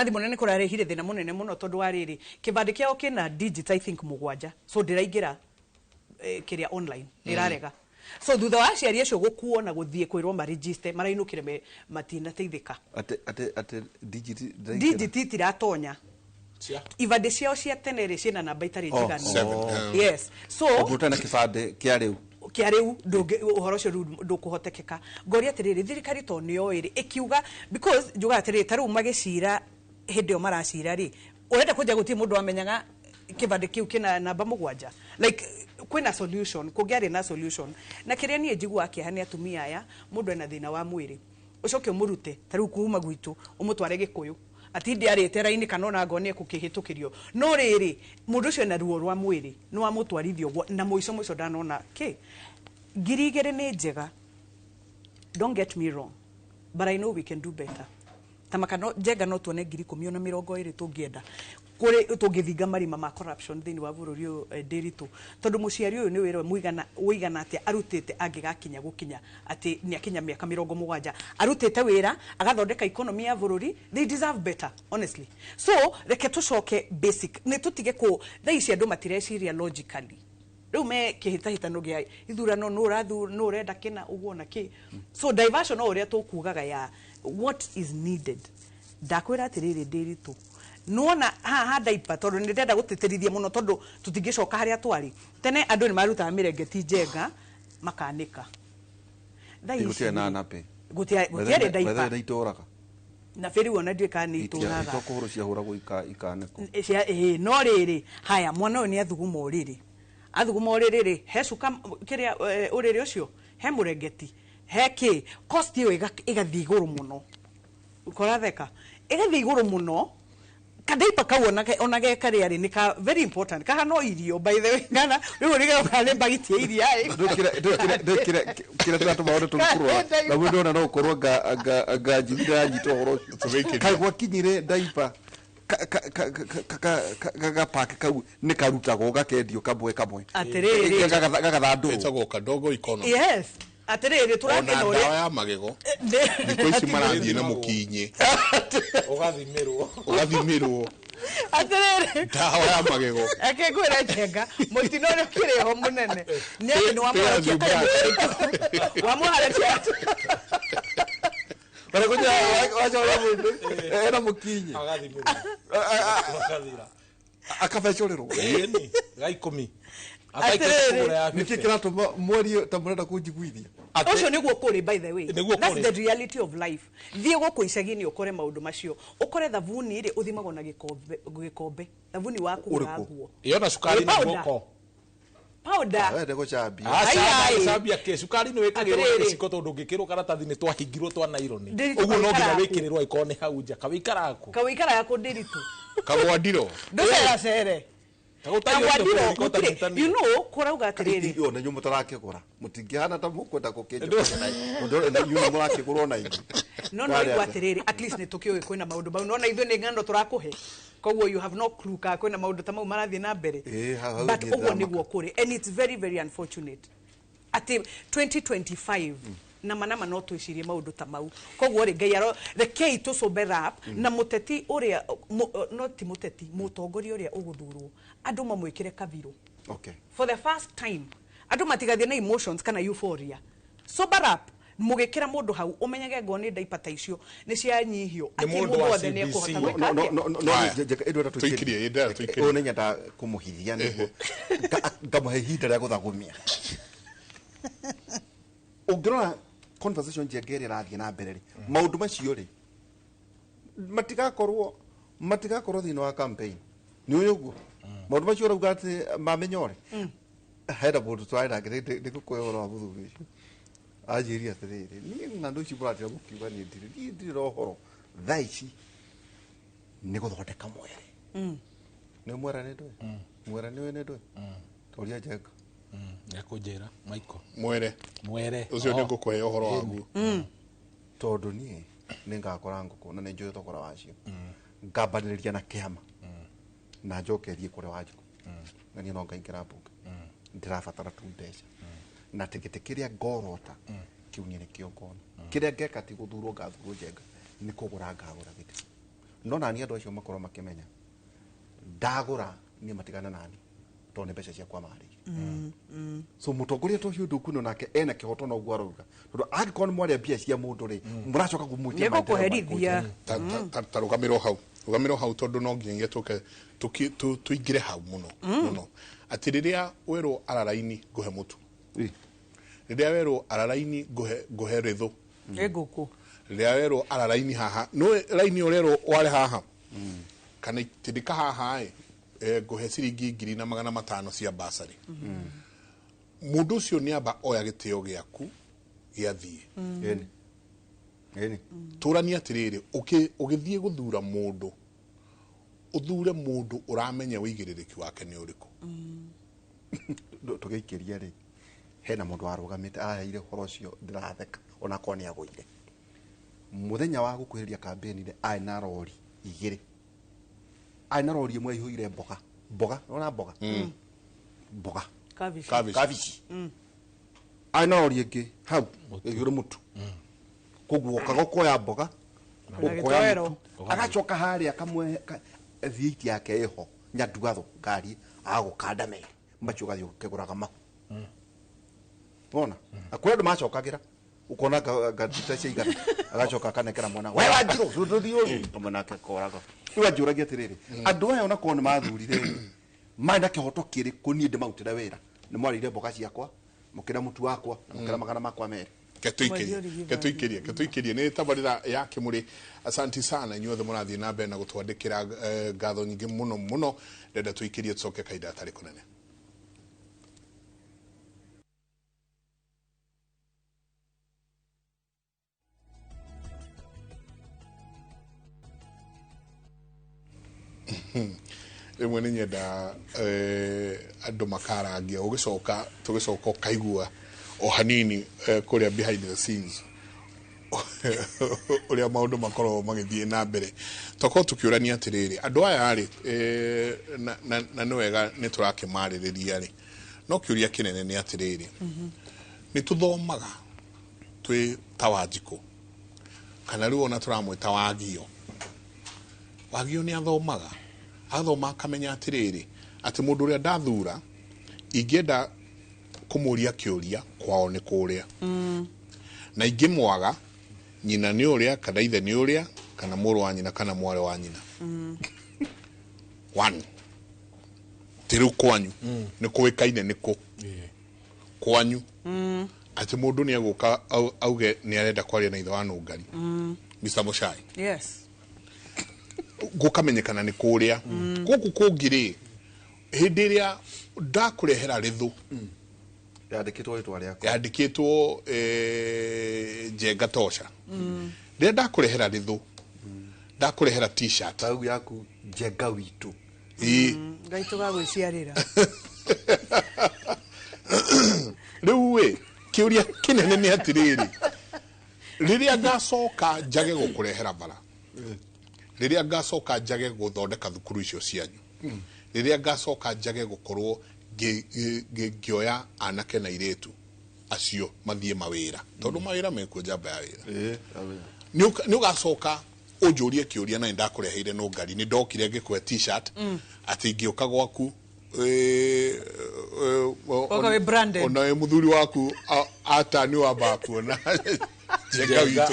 thimu nene kurarehire thina munene muno tondu wa riri kibandi kiao kina digit I think 7 so ndiraingira kiria online irarega so thutha wa aciari acio gukuo na guthie kwirwo ma register marainukire matina teithika ate digit tiratonya ibande ciao cia tenere ciena namba itari njiganu yes so obutana kibande kia riu uhoro cio ndukuhotekeka ngori atiriri thirikari to nio iri ikiuga because juga atiriri taru magicira hindi o maracira ri urenda kuja guti mundu amenyaga kibande kiu kina namba 7 like kwina solution kugiari na solution na kiria nie njigua akihani atumia aya mundu ena thina wa mwiri ucoke umurute taru kuuma gwitu umutware Gikuyu atindi arite raini kanona ngone kukihitukirio no riri mundu ucio na ruo rwa mwiri no amutwarithio na muico ndanona girigere ni njega don't get me wrong but I know we can do better tamakano njega no tuone 10,020 tungienda kuri tungithinga marima ma corruption thini wa bururi uyu Ndiritu tondu muciari uyu ni wira muigana ati arutite angigakinya gukinya ati ni akinya miaka 70 arutite wira agathondeka economy ya bururi they deserve better honestly so reke tucoke basic ni tutige ku thaici andu matireciria logically riu me kihitahitano gia ithurano no urenda kina uguo na ki so diversion no uria tukugaga ya what is needed ndakwira atiriri Ndiritu nuona ha daipa tondu ndenda gutitirithia muno tondu tutingicoka haria twari tene andu ni maruta mirengeti njenga makanika gutia na nape gutia daipa itoraga na feri wona ndika ni itoraga itokuhuru cia huragwo ikaneko no riri haya mwana ni athuguma uriri hecuka kiria uriri ucio he murengeti heki cost yo igathi iguru muno ukoratheka igathi iguru muno kadaipa kaona onage kare ari nika very important kaha no irio by the way ngana riu riga kale bagiti iria kira tatu maondo tukurwa na mundu ona no korwa ga jibira nyito horo kai kwa kinyire daipa ka pack kau ni karutagwo gakendio kamwe atiriri gagathandu etagwo kadogo economy yes atiriri turake no dawa ya magego ndiko ici marathie na mukinyi ugathimirwo atiriri dawa ya magego akegwira njenga mutino ri kireho munene ni wa muharatia para kuja wacha mundu era mukinyi agathimira akafecuriro ni ga 10 niki kiratuma mwari ta murenda kunjiguithia Ocio niguo kuri by the way. That's the reality of life. Thie guku icagi-ini ukore maundu macio. Ukore thabuni iri uthimagwo na gikombe. Thabuni waku uraguo. Iyo na sukari ni guko. Powder. Wende gucambia. Cambia ke sukari ni wikagirwo giciko tondu ngikirwo karatathi ni twahingirwo twa naironi. Uguo no nginya wikirirwo ikone hau nja. Kawikara yako. Kawikara yako ndiritu. Kabwadiro. Ndocera cere. You know, kurauga atiriri. Iyo na nyumu tarakigura. Mutingihana ta mukwenda gukinja. Ndo na nyumu murakigurwo na ingi. No igwa atiriri. At least ni tukiwe kwina maundu bau. Nona ithu ni ng'ano turakuhe. Koguo you have no clue ka kwina maundu ta mau marathie na mbere. But uguo niguo kuri. And it's very very unfortunate. Ati 2025 na manama no twicirie maundu ta mau. Koguo ri ngai aro the key to sober up na muteti uria no ti muteti mutongoria uria uguthurwo andu mamwikire kaviru. Okay. For the first time andu matigathie na emotions kana euphoria. Sober up mugikira mundu hau umenyage ngo ni ndaipata icio ni cia nyihio ati mundu othe ni ekuhota gwika no tuikirie ona nyenda kumuhithia nigo ngamuhe ihinda ria guthagumia ungirora conversation jengere rathie na mbere ri maundu macio ri matigakorwo thino wa campaign ni uguo maundu macio rauga ati mamenyore heda mundu twaira ndikukwehora wa muthuri ucio ajiria atiriri ni nandu ici buratira gukiuga ni ndiri rohoro thaici ni guthondeka mwere ni mwere ni ndwe mwere ni we ni ndwe toria jenga yakujera Michael mwere ucio ni ngukwe uhoro wagu tondu ni ngakora nguku na njoye thogora wacio ngambaniria na kiama na njokerie kure wajiku na ni no ngaingira bunge ndirabatara tu mbeca na tigiti kiria ngorota kiunye ni kiongona kiria ngeka ti guthurwo ngathurwo jenga ni kugura ngagura giti no nani andu acio makorwo makimenya ndagura ni matigana nani to ne mbeca cia kwa mari so mutongoria to cio ndukuno nake ena kihoto no gwa ruga tondu angikon mwari mbia cia mundu ri muracoka kumwitia niko kuherithia tarugamiro hau tondu no nginya tuke tuingire hau muno atiriria wero araraini guhe mutu riria wero araraini guhe rithu eguku riria wero araraini haha no raini orero wale haha kana tidika haha guhe ciringi 2,500 cia basari mundu ucio ni aba oya gitio giaku giathie eni turania atiriri ugithie guthura mundu uthure mundu uramenya wigiririki wake ni uriku tugikiria ri hena mundu warugamite ire horo cio ndiratheka ona koni aguire muthenya wa gukuhiria campaign ri na rori igire na rori imwe ihuire mboga ona mboga mboga kavici na rori ingi hau igire mutu kuguo kagokoya mboga ukoya mutu agacoka haria kamwe thiiti yake iho nyandugatho ngari agukanda me machuga yukeguraga maku bona akwenda ndu macokagira ukona gatita ciigana agacoka kanekera mwana we wanjiro sutudio tomana ke koraga iwa juragia tiriri andu aya ona kone mathurire maina kihoto kiri kuni ndi mautira wira ni mwarire mboga ciakwa mukira mutu wakwa mukira magana makwa mere ketuikirie ni tabarira ya kimuri asanti sana inyuothe murathie na mbere na gutwandikira ngatho nyingi muno ndenda tuikirie tucoke kaida atari kunene rimwe ni nyenda andu makarangia tugicoka kaigua o hanini kuria behind the scenes uria maundu makorwo magithie na mbere toko tukiurania atiriri andu aya ri na ni wega ni turakimariria ri no kiuria kinene ni atiriri ni tuthomaga twi tawanjiko kana riu ona turamwita wagio ni athomaga akamenya atiriri ati mundu uria ndathura ingienda kumuria kiuria kwao ni kuria na ingimwaga nyina ni uria kana ithe ni uria kana muru wa nyina kana mware wa nyina one tiru kwanyu ni kuikaine niko kwanyu ati mundu ni aguka auge ni arenda kwaria na ithe wa Nungari Mr. Muchai yes gukamenyekana ni kuria guku kungiri hindi ria ndakurehera rithu yandikitwo ritwa riako yandikitwo Njenga Tosha ria ndakurehera rithu ndakurehera t-shirt tau yaku Njenga witu ngai tugagwiciarira riu we kiuria kinene ni atiriri riria ngacoka njage gukurehera bara riria ngacoka njage guthondeka thukuru icio cianyu riria ngacoka njage gukorwo ngioya anake na iretu acio mathie mawira tondu mawira mekuo njamba ya wira ni ugacoka ujurie kiuria na ndakureheire Nungari ni ndokire ngikwe t-shirt ati ngioka gwaku ona muthuri waku atani wa baku na Njenga witu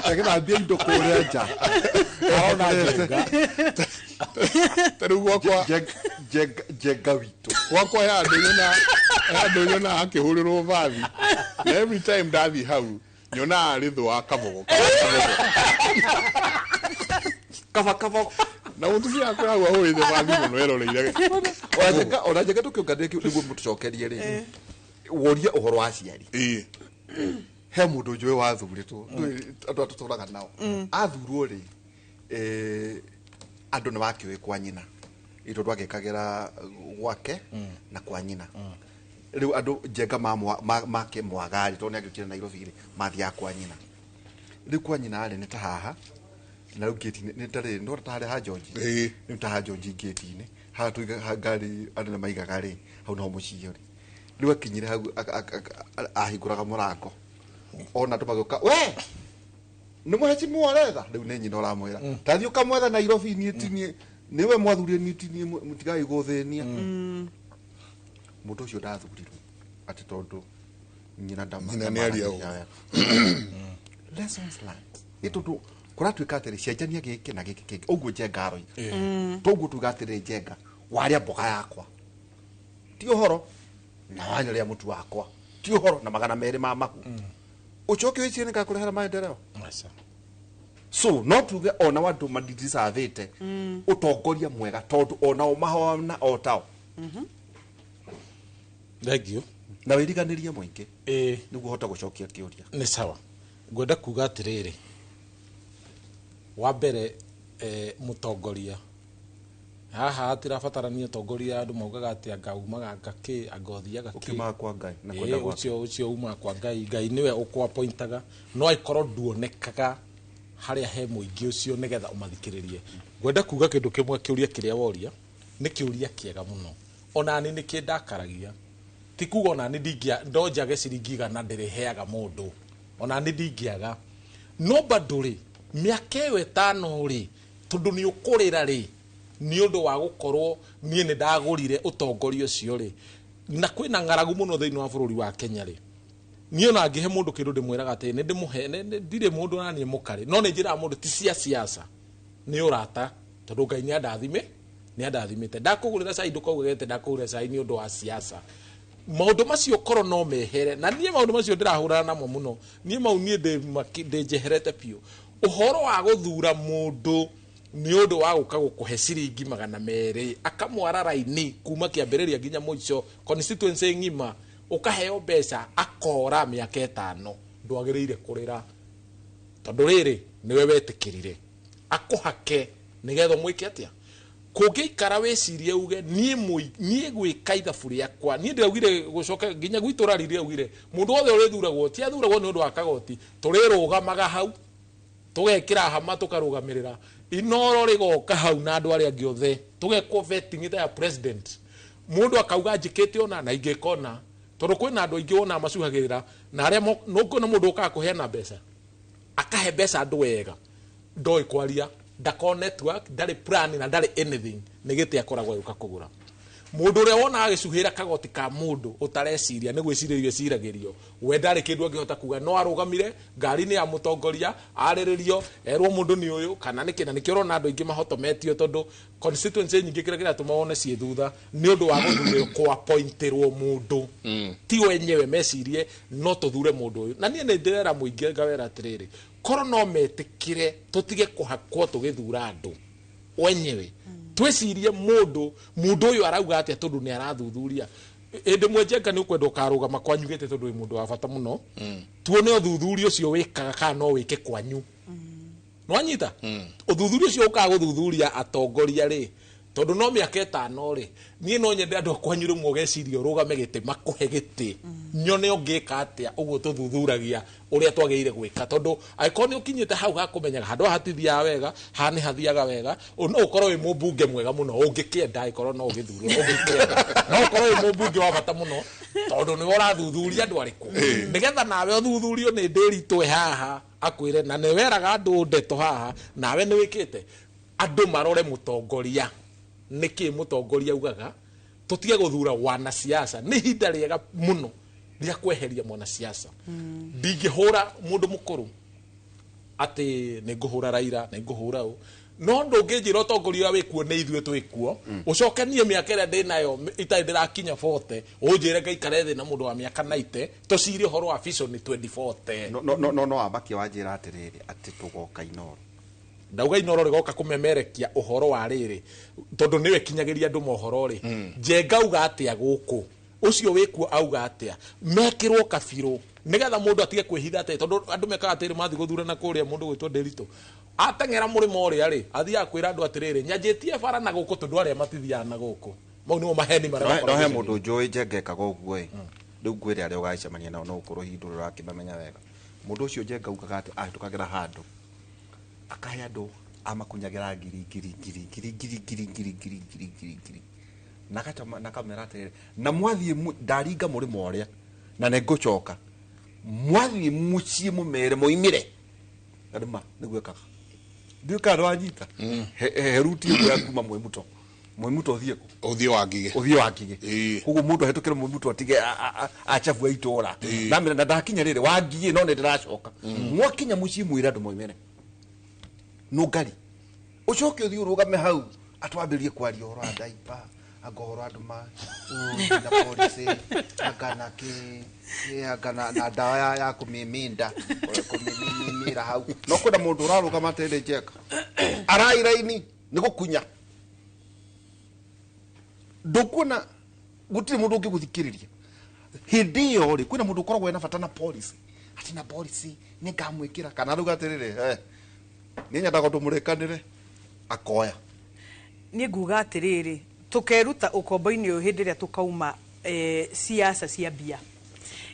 akina mbia indo kuria nja ona Njenga taru gwakwa Njenga witu gwakwa ya ndonyona akihurirwo vathi na every time ndathi hau nyona rithu wa kabogo kava na mutumia yakwa hau ahurite vathi muno eroreire ona Njenga tukiunganire kiu niguo mutucokerie ri woria uhoro wa ciari he mundu njui wathuritwo andu atuturaga nao athurwo ri andu ni wakiwe kwa nyina ito twagikagira gwake na kwa nyina riu andu Njenga make mwagari tone agikira Nairobi ri mathia kwa nyina riu kwa nyina ari ni ta haha na riu gate ni tare ndo tare ha George ni ta ha George gate ni ha tu gari andu na maigaga ri hau no muciyo ri riu akinyire hau ahinguraga murango ona tumagoka we ni muheci muoretha riu ni nyina uramwira tathi ukamwetha Nairobi ni tinie niwe mwathurie ni tinie mutigai guthenia mundu ucio ndathurirwo ati tondu nyina nyina ni aria lessons learned itundu kuratuika atiri cenjania giki na giki kingi uguo Njenga aroi toguo tugatire Njenga waria mboga yakwa ti uhoro na wanyoria mutu wakwa ti uhoro na magana meri ma maku ucoke wicie nika kurehera maendeleo so no tuge ona wandu madidisavete utongoria mwega tondu ona umahona otao thank you na wiriganirie mwingi niguo hota gucokia kiuria ni sawa ngwenda kuga atiriri wa mbere mutongoria haha atirabatarania tongoria andu maugaga ati angaumaga ngaki angothiaga ki ukima kwa ngai na kwenda gwako ucio uma kwa ngai niwe ukwa pointaga no aikoro nduonekaga haria he muingi ucio nigetha umathikiririe ngwenda kuga kindu kimwe kiuria kiria woria ni kiuria kiega muno ona ni kindakaragia ti kuga ona ni ndingia ndonjage ciringi na ndiriheaga mundu ona ni ndingiaga no baduri miaka ewe tano ri tondu ni ukurira ri ni undu wa gukorwo nie ni ndagurire utongoria ucio ri na kwina ngaragu muno thiini wa bururi wa Kenya ri nie ona ngihe mundu kindu ndimwiraga ati ni ndimuhe ndire mundu na ni mukari no ni njira mundu ti cia siasa ni urata tondu Ngai ni andathimite ndakugurira cai ndukogete ndakugurira cai ni undu wa siasa maundu macio koro no mehere na nie maundu macio ndirahurana namo muno nie mau nie njeherete pio uhoro wa guthura mundu ni undu wa guka gukuhe ciringi 200 akamwara raini kuma kiambiriria nginya muico constituency ngima ukaheo mbeca akora miaka 5 ndwagiriire kurira tondu riri niwe wetikirire akuhake nigetho mwike atia kungikara wecirie uge nie gwika ithabu riakwa nie ndiraugire gucoka nginya gwitura riri augire mundu wothe urithuragwo ti athuragwo ni undu wa kagoti turirugamaga hau tugekira hama tukarugamirira inoro rigoka hau na andu aria angi othe tugekwo vetting ya president mundu akauga njikite ona na ingikona tondu kwina andu aingi ona macuhagirira na aria no kuna mundu ukakuheana mbeca akahe mbeca andu wega ndoi kwaria ndako network ndari plan na ndari anything nigite akoragwo yuka kugura mundu uria wona agicuhira kagoti ka mundu utareciria ni gwiciririo ciragirio we ndari kindu angihota kuga no arugamire ngari ni ya mutongoria ariririo erwo mundu ni uyu kana ni kina nikio rona andu ingi mahotometio tondu constituency nyingi kira tumone cie thutha ni undu wa guthurio kwa pointerwo mundu ti wenyewe mecirie no tuthure mundu uyu na nie ni ndirera muingi ngawera atiriri koro no metikire tutige kuhakwo tugithura andu wenyewe twecirie mundu uyu arauga atia tondu ni arathuthuria indi mwenjenga ni ukwenda ukarugama kwanyu gete tondu mundu wa bata muno tuone uthuthuria ucio wikaga kana no wike kwanyu no anyita uthuthuria ucio ukaguthuthuria atongoria ri tondu no miaka 5 ri nie no nyende andu kwanyu rumwe ugeciria urugame gite makuhe gite nyone ungika atia uguo tuthuthuragia uria twageire gwika tondu aikoni ukinyite hau ha kumenyaga handu hatithia wega hani hathiaga wega no ukorwo wi mubunge mwega muno ungikienda aikoro no ugithurwo ungikienda no ukorwo wi mubunge wa bata muno tondu ni urathuthuria andu ariku nigetha nawe uthuthurio ni ndiritwe haha akwire na ni weraga andu ndeto haha nawe ni wikite andu marore mutongoria niki mutongoria ugaga tutige guthura wana siasa ni hinda riega muno ria kweheria mwana siasa ndingihura mundu mukuru ati ni nguhura Raila ni nguhura u no ndungijira utongoria wikuo ni ithue twikuo ucokenie miaka ira ndinayo itai ndirakinya 40 unjire ngaikare thi na mundu wa miaka 90 tucirie horo wa vision 2040 no abaki wanjira atiriri ati tugoka Inoro ndauga Inoro rigoka kumemerekia uhoro wa riri tondu niwe kinyagiria andu mohoro ri Njenga uga atia guku ucio wikuo auga atia mekirwo kabiru nigetha mundu atige kwihitha ati tondu andu mekaga atiri mathi guthurana kuria mundu gwitwo Nderitu atengera murimo uria ri athia kwira andu atiriri nyanjitie bara na guku tondu aria matithia na guku mau ni maheni maria no he mundu njui Njenga goguo riu ngwire aria ugacemania nao no ukorwo hindurira rakimamenya wega mundu ucio Njenga ugaga ati tukagira handu akahe andu amakunyagira ngiri na kamera atiriri na mwathie ndaringa murimo uria na nengucoka mwathie mucie mumere moimire aduma niguekaga ndiuka ndo anyita heruti ya kuma mwimuto uthie wa ngige kugu mundu ahetukire mwimuto atige achafu aitora na mira ndakinya riri wa ngige no ndiracoka mwakinya mucie mwira andu moimire nugari ucoke uthie urugame hau atwambirie kwaria oro andaipa agoro anduma na polisi agana na dawa ya kumiminda kumimimira hau no kwenda mundu uraruga matende Njenga arairaini ni gukunya ndukuna gutiri mundu ungiguthikiriria hindi yo ri kwina mundu ukoragwo ena bata na polisi ati na polisi ni ngamwikira kana ruga atiriri ni nyendaga tumurekanire akoya ni nguga atiriri tukeruta ukombo-ini uyu hindi ria tukauma siasa cia mbia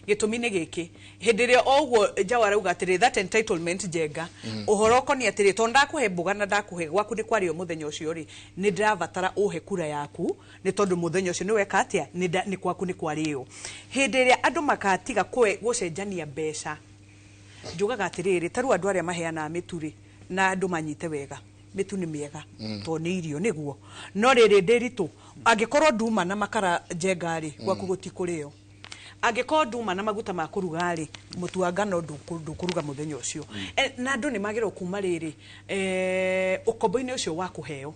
gitumi ni giki hindi ria oguo Njawa rauga atiri that entitlement Njenga uhoro ukoni atiri to ndakuhe mbuga na ndakuhe gwaku ni kwario muthenya ucio ri ni ndirabatara uhe kura yaku ni tondu muthenya ucio ni weka atia ni kwaku ni kwario hindi ria andu makatiga gucenjania mbeca njugaga atiriri taru andu aria maheana mituri na andu manyite wega mitu ni miega to ni irio niguo no riri Nderitu angikorwo nduma na makara Njenga ri gwaku gutikurio angikorwo nduma na maguta ma kuruga ri mutu wa ngano ndukuruga muthenya ucio na andu ni magirwo kuma riri ukombo-ini ucio wa kuheo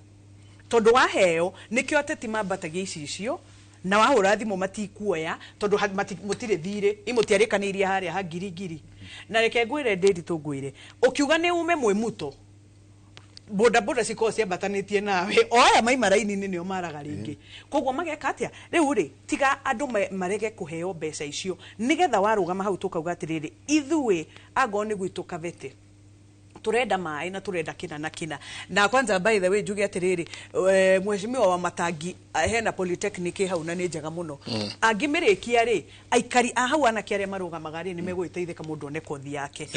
tondu wa heo nikio ateti mambatagia icio na wahura thimu matikuoya tondu mutire thire imutiarikaniria haria ha ngiri na reke ngwire Nderitu ngwire ukiuga ni ume mwimuto boda ciko ciambatanitie nawe oya maima raini-ini nio maraga ringi koguo mageka atia riu ri tiga andu marege kuheo mbeca icio nigetha warugama hau tukauga atiriri ithui ago ni gwitu Kavete turenda mai na turenda kina na kwanza by the way njuge atiriri mheshimiwa wa Matangi hena polytechnic hau na ni njega muno angimirikia ri aikari a hau ana kiaria marugamaga ri ni megwiteithika mundu one kothi yake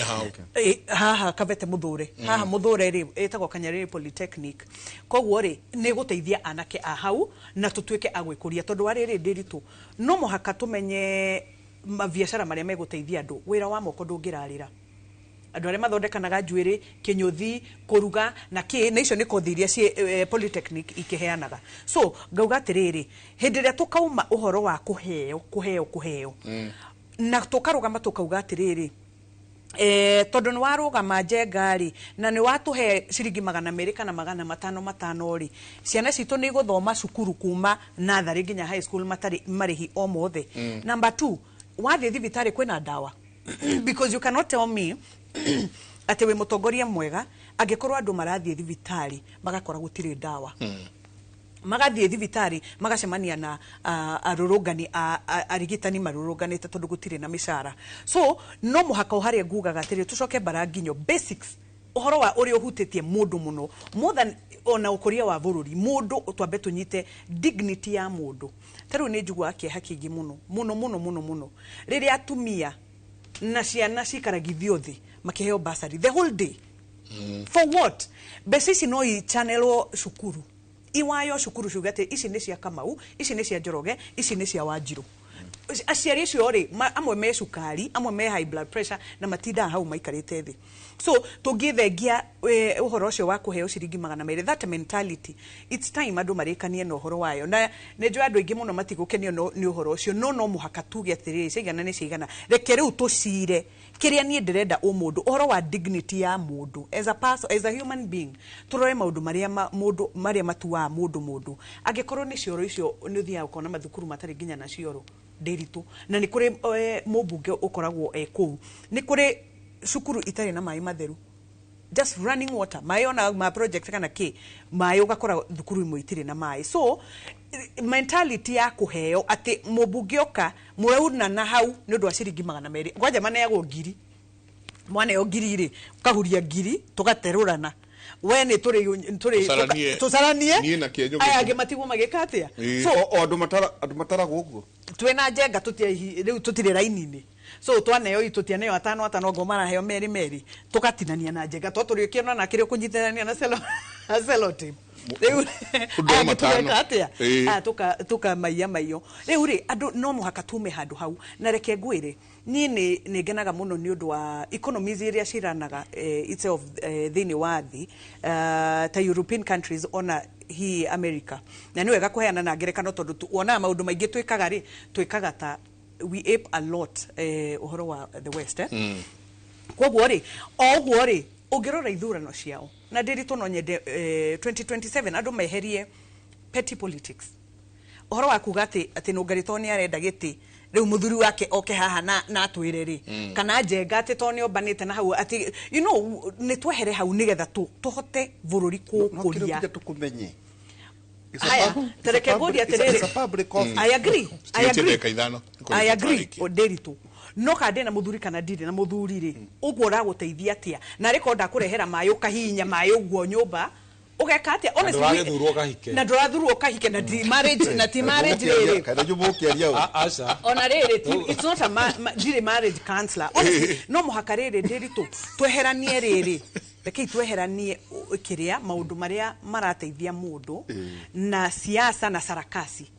haha Kavete Muthure haha Muthure ri etagwo Kanyariri polytechnic koguo ri ni guteithia anake a hau na tutuike agwikuria tondu wa riri Nderitu no muhaka tumenye mabiacara maria meguteithia andu wira wa moko ndungirarira andu aria mathondekanaga njuiri kinyuthi kuruga na icio ni kothi iria ci polytechnic ikiheanaga so ngauga atiriri hindi ria tukauma uhoro wa kuheo na tukarugama tukauga atiriri tondu ni warugama Njenga na ni watuhe ciringi 200 kana 500 ri ciana citu ni guthoma cukuru kuma nathari nginya high school matari marihi o mothe number 2 wathi thibitari kwina dawa because you cannot tell me ati we mutongoria mwega angikorwo andu marathie thibitari magakora gutire dawa magathie thibitari magacemania na arurungani arigitani marurunganite tondu gutire na mishara so no muhaka uharia ngugaga atiri tucoke baranginyo basics uhoro wa uri uhutitie mundu muno more than ona ukuria wa bururi mundu twambe tunyite dignity ya mundu taru ni njugua kieha kingi muno riria atumia na ciana cikaragithio thi makiheo basari the whole day for what besisi no i channel shukuru iwayo shukuru shugate ici ni cia Kamau ici ni cia Njoroge ici ni cia Wanjiru aciari cio ri amwe me cukari amwe me high blood pressure na matinda hau maikarite thi so tungithengia uhoro ucio wa kuheo ciringi 200 that mentality it's time andu marikanie no uhoro wayo na nejo andu ingi muno matigukenio ni uhoro ucio no muhaka tuge atiriri cigana ni cigana reke riu tucire kiria nie ndirenda umundu uhoro wa dignity ya mundu as a person as a human being turore maundu maria mundu maria matuwa mundu angikorwo ni cioro icio ni uthia ukona mathukuru matari nginya na cioro nderitu na ni kuri mubunge ukoragwo kou ni kuri cukuru itari na mai matheru just running water mai ona ma project kana mai ugakora thukuru imwe itiri na mai so mentality ya kuheo ati mubunge oka murauna na hau ni undu wa ciringi 200 gwanja mane yago ngiri mwana yo ngiri ri kahuria ngiri tugaterurana we ni turi tusaranie ni na kienyo aya gematigo magikatia so andu matara guguo twena Njenga riu tutire raini-ini so twaneo itutianeo 5 ngomara heo meri tukatinania na Njenga toturi kiona na kirio kunyitithania na celo team riu tuka maiyo riu ri andu no muhaka tume handu hau na reke ngwire ni ngenaga muno ni undu wa economies iria ciranaga itself thini wa thi ta European countries ona hi America na ni wega kuheana na ngerekano tondu wona maundu maingi twikaga ta we ape a lot uhoro wa the west koguo ri oguo ri ungirora ithurano ciao na ndiritu no nyende 2027 andu meherie petty politics uhoro wa kuga ati nungarito ni arenda giti riu muthuri wake oke haha na atwire ri kana Njenga ati to ni ombanite na hau ati you know ni twehere hau nigetha tuhote bururi kukuria tukumenye aya tereke ngodi atiriri I agree oderitu no kande na muthuri kana ndire na muthuri ri uguo raguteithia atia na riko ndakurehera mayo kahinya mayo guo nyumba ugeka atia honestly na ndurathurwo kahike na marriage na ti marriage riri kana jubukiaria asa ona riri it's not a marriage counselor honestly no muhaka riri ndiritu tweheranie riri reke tweheranie kiria maundu maria marateithia mundu na siasa na sarakasi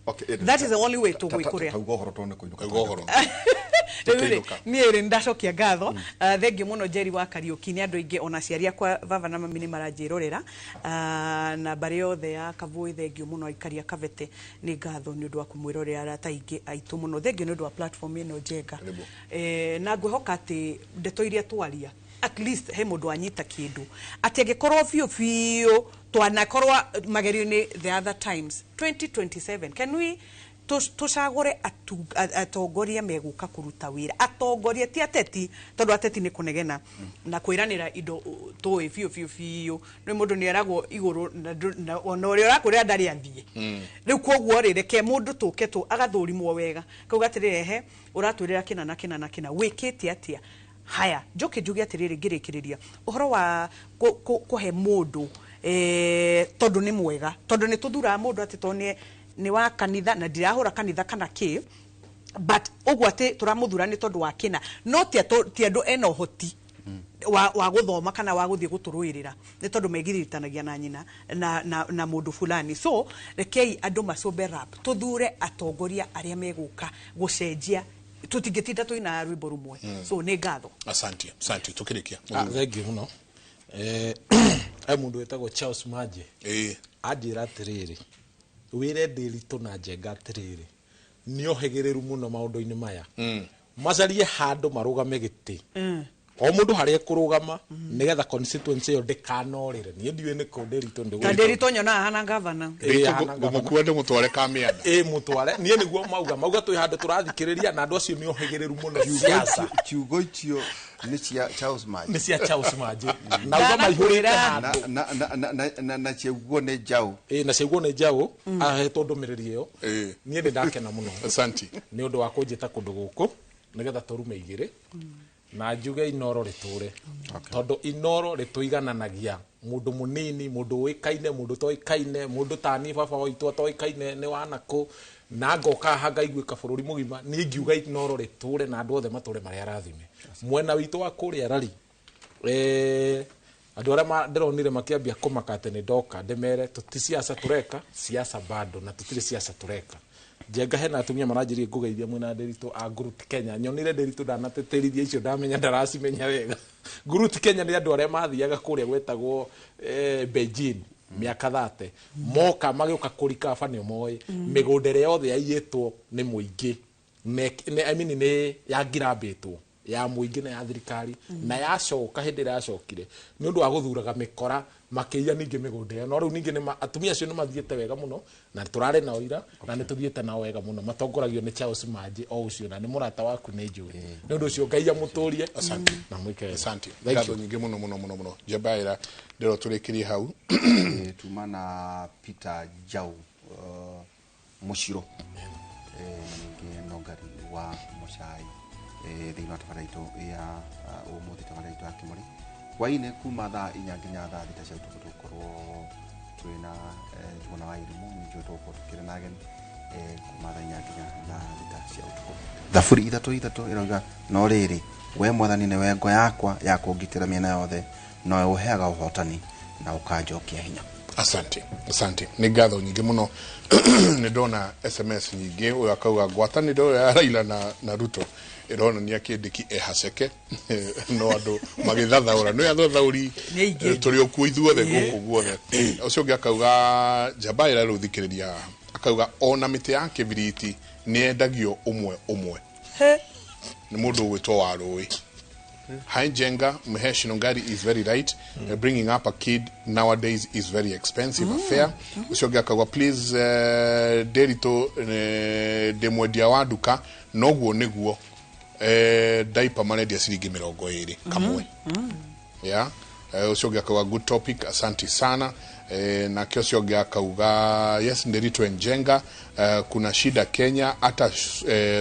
that is the only way to gwikuria uhoro tone kuinuka ni ndacokia ngatho thengi muno Jerry wa Kariuki ni andu ingi ona ciaria kwa vava na mami ni marajirorera na bari yothe ya Kavui thengi muno aikaria Kavete ni ngatho ni undu wa kumwirorera arata ingi aitu muno thengi ni undu wa platform ino Njenga na ngwihoka ati ndeto iria twaria at least he mundu anyita kindu ati angikorwo fiu twanakorwa magerio-ini the other times 2027 can we tucagure atongoria meguka kuruta wira atongoria ti ateti tondu ateti ni kunegena na kwiranira indo toi fiu ni mundu ni eragwo iguru na uri urakuria ndari athie riu koguo ri reke mundu tuke tu agathurimwo wega kauga atirirehe uratwirira kina wikiti atia haya njoke njuge atiriri ngirikiriria uhoro wa kuhe mundu tondu ni mwega tondu ni tuthura mundu ati tonie ni wa kanitha na ndirahura kanitha kana ki but ugwo ati turamuthura ni tondu wa kina no ti andu ena uhoti wa guthoma kana wa guthie guturuirira ni tondu megiritanagia na nyina na mundu fulani so rekei andu macombe rap tuthure atongoria aria meguka gucenjia tutingitinda tuina rwimbo rumwe so ne ngatho asante tukirikia thank you muno mundu wetagwo Charles Maje anjira atiriri wire ndiritu na njenga atiriri niohegereru muno maundu-ini maya macarie handu marugame giti o mundu haria kurugama nigetha constituency yo ndikanorire nie ndiwe ni ko ndiritu ndiritu nyona hana governor gumukuwa ndi mutware kamianda mutware nie niguo mauga twi handu turathikiriria na andu acio niohegereru muno siasa kiugo icio ni cia Charles Maje nauga maihurira na ciugo ne jau na ciugo ne jau ahetwo ndumiriri iyo nie ndakena muno asante ni undu wa kunjita kundu guku nigetha turume igire na njuge Inoro riture tondu Inoro rituigananagia mundu munini mundu wikaine mundu toikaine mundu tani baba waitu toikaine ni wanako na ngoka hanga igwika bururi mugima ni ngiuga Inoro riture na andu othe mature maria rathime mwena witu wa kuria rari andu aria ndironire makiambia kumakate ni ndoka ndemere tuti siasa tureka siasa bado na tutire siasa tureka jenga hena atumia maranjirie ngugeithia mwena ndiritu a Nguruti Kenya nyonire ndiritu ndanateterithia icio ndamenya ndaracimenya wega Nguruti Kenya ni andu aria mathiaga kuria gwetagwo Beijing miaka 30 moka magioka kurika bani moe migundere yothe yaiyetwo ni muingi I mean ni yangirambitwo ya muingi na ya thirikari na yacoka hindi iracokire ni undu wa guthuraga mikora makiya ningi migunde no riu ningi ni atumia acio ni mathiete wega muno na turare na oira na ni tuthiete na wega muno matongoragio ni Charles Maje o ucio na ni murata waku ni njuri ni undu ucio Ngai amuturie asante na mwike asante ngatho nyingi muno Jabaira ndero turikirie hau tuma na Peter Jau mushiro nogari wa mushai thina tafaraito ya umuthi tafaraito ya Kimuri waine kuma thaa 4 nginya thaa 6 cia utuku tukorwo twina tuna wa irimu njo tukorwo tukirana ageni kuma thaa 4 nginya thaa 6 cia utuku thafuri ithatu iroga no riri we mwathani ni wengo yakwa ya kungitira miena yothe no uheaga uhotani na ukanjokia hinya asante ni ngatho nyingi muno ni ndona SMS nyingi uyu akauga ngwataniro ya Raila na Ruto irona ni akindiki ehaceke no andu magithathaura no athathauri turi okuo ithuothe guku guothe ucio ngi akauga Jabaira ruthikiriria akauga ona miti ya kibiriti ni endagio umwe ni mundu witwo wa rui Hi Jenga, Mahesh Nongari is very right. Bringing up a kid nowadays is very expensive affair. Ushoga kawa please derito demwedia waduka noguo neguo diaper mane dia ciringi 20 kamwe. Yeah. Ushoga kawa good topic, asante sana. Na kiosio gya kauga yes nderito Njenga kuna shida Kenya hata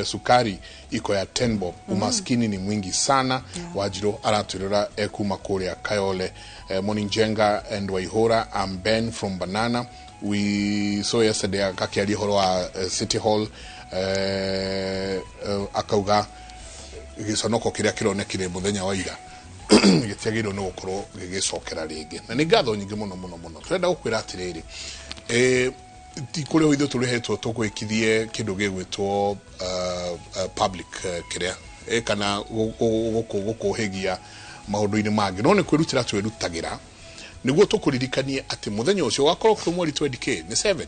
sukari iko ya 10 bob umaskini ni mwingi sana wajiro araturira ekuma kuria Kayole morning Njenga and Waihora. I'm Ben from Banana. We saw yesterday akakiali horo wa City Hall akauga gisonoko kiria kironekire muthenya wa ira gitiagiro no gukorwo gigicokera ringi na ni ngatho nyingi muno turenda gukwira atiriri ti kuri ho ithu turihetwo tugwikithie kindu gigwitwo public kiria kana gukuhigia maundu-ini mangi no ni kwirutira twirutagira niguo tukuririkanie ati muthenya ucio wakorwo kwi mweri 20k ni 7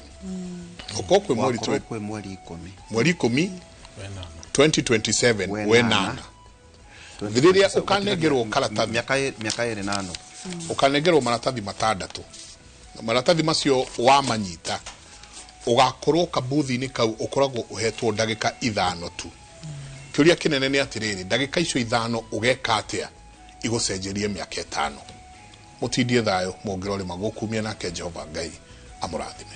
uko kwi mweri 10 2027 wenana Viriria ukanegerwo karatathi miaka 8 ukanegerwo maratathi matandatu maratathi macio wa manyita ugakorwo kabuthi-ini kau ukoragwo uhetwo ndagika 5 tu kiuria kinene ni atiriri ndagika icio 5 ugeka atia igucenjerie miaka 5 mutindie thayo mongirore magukumia nake Jehova Ngai amurathime.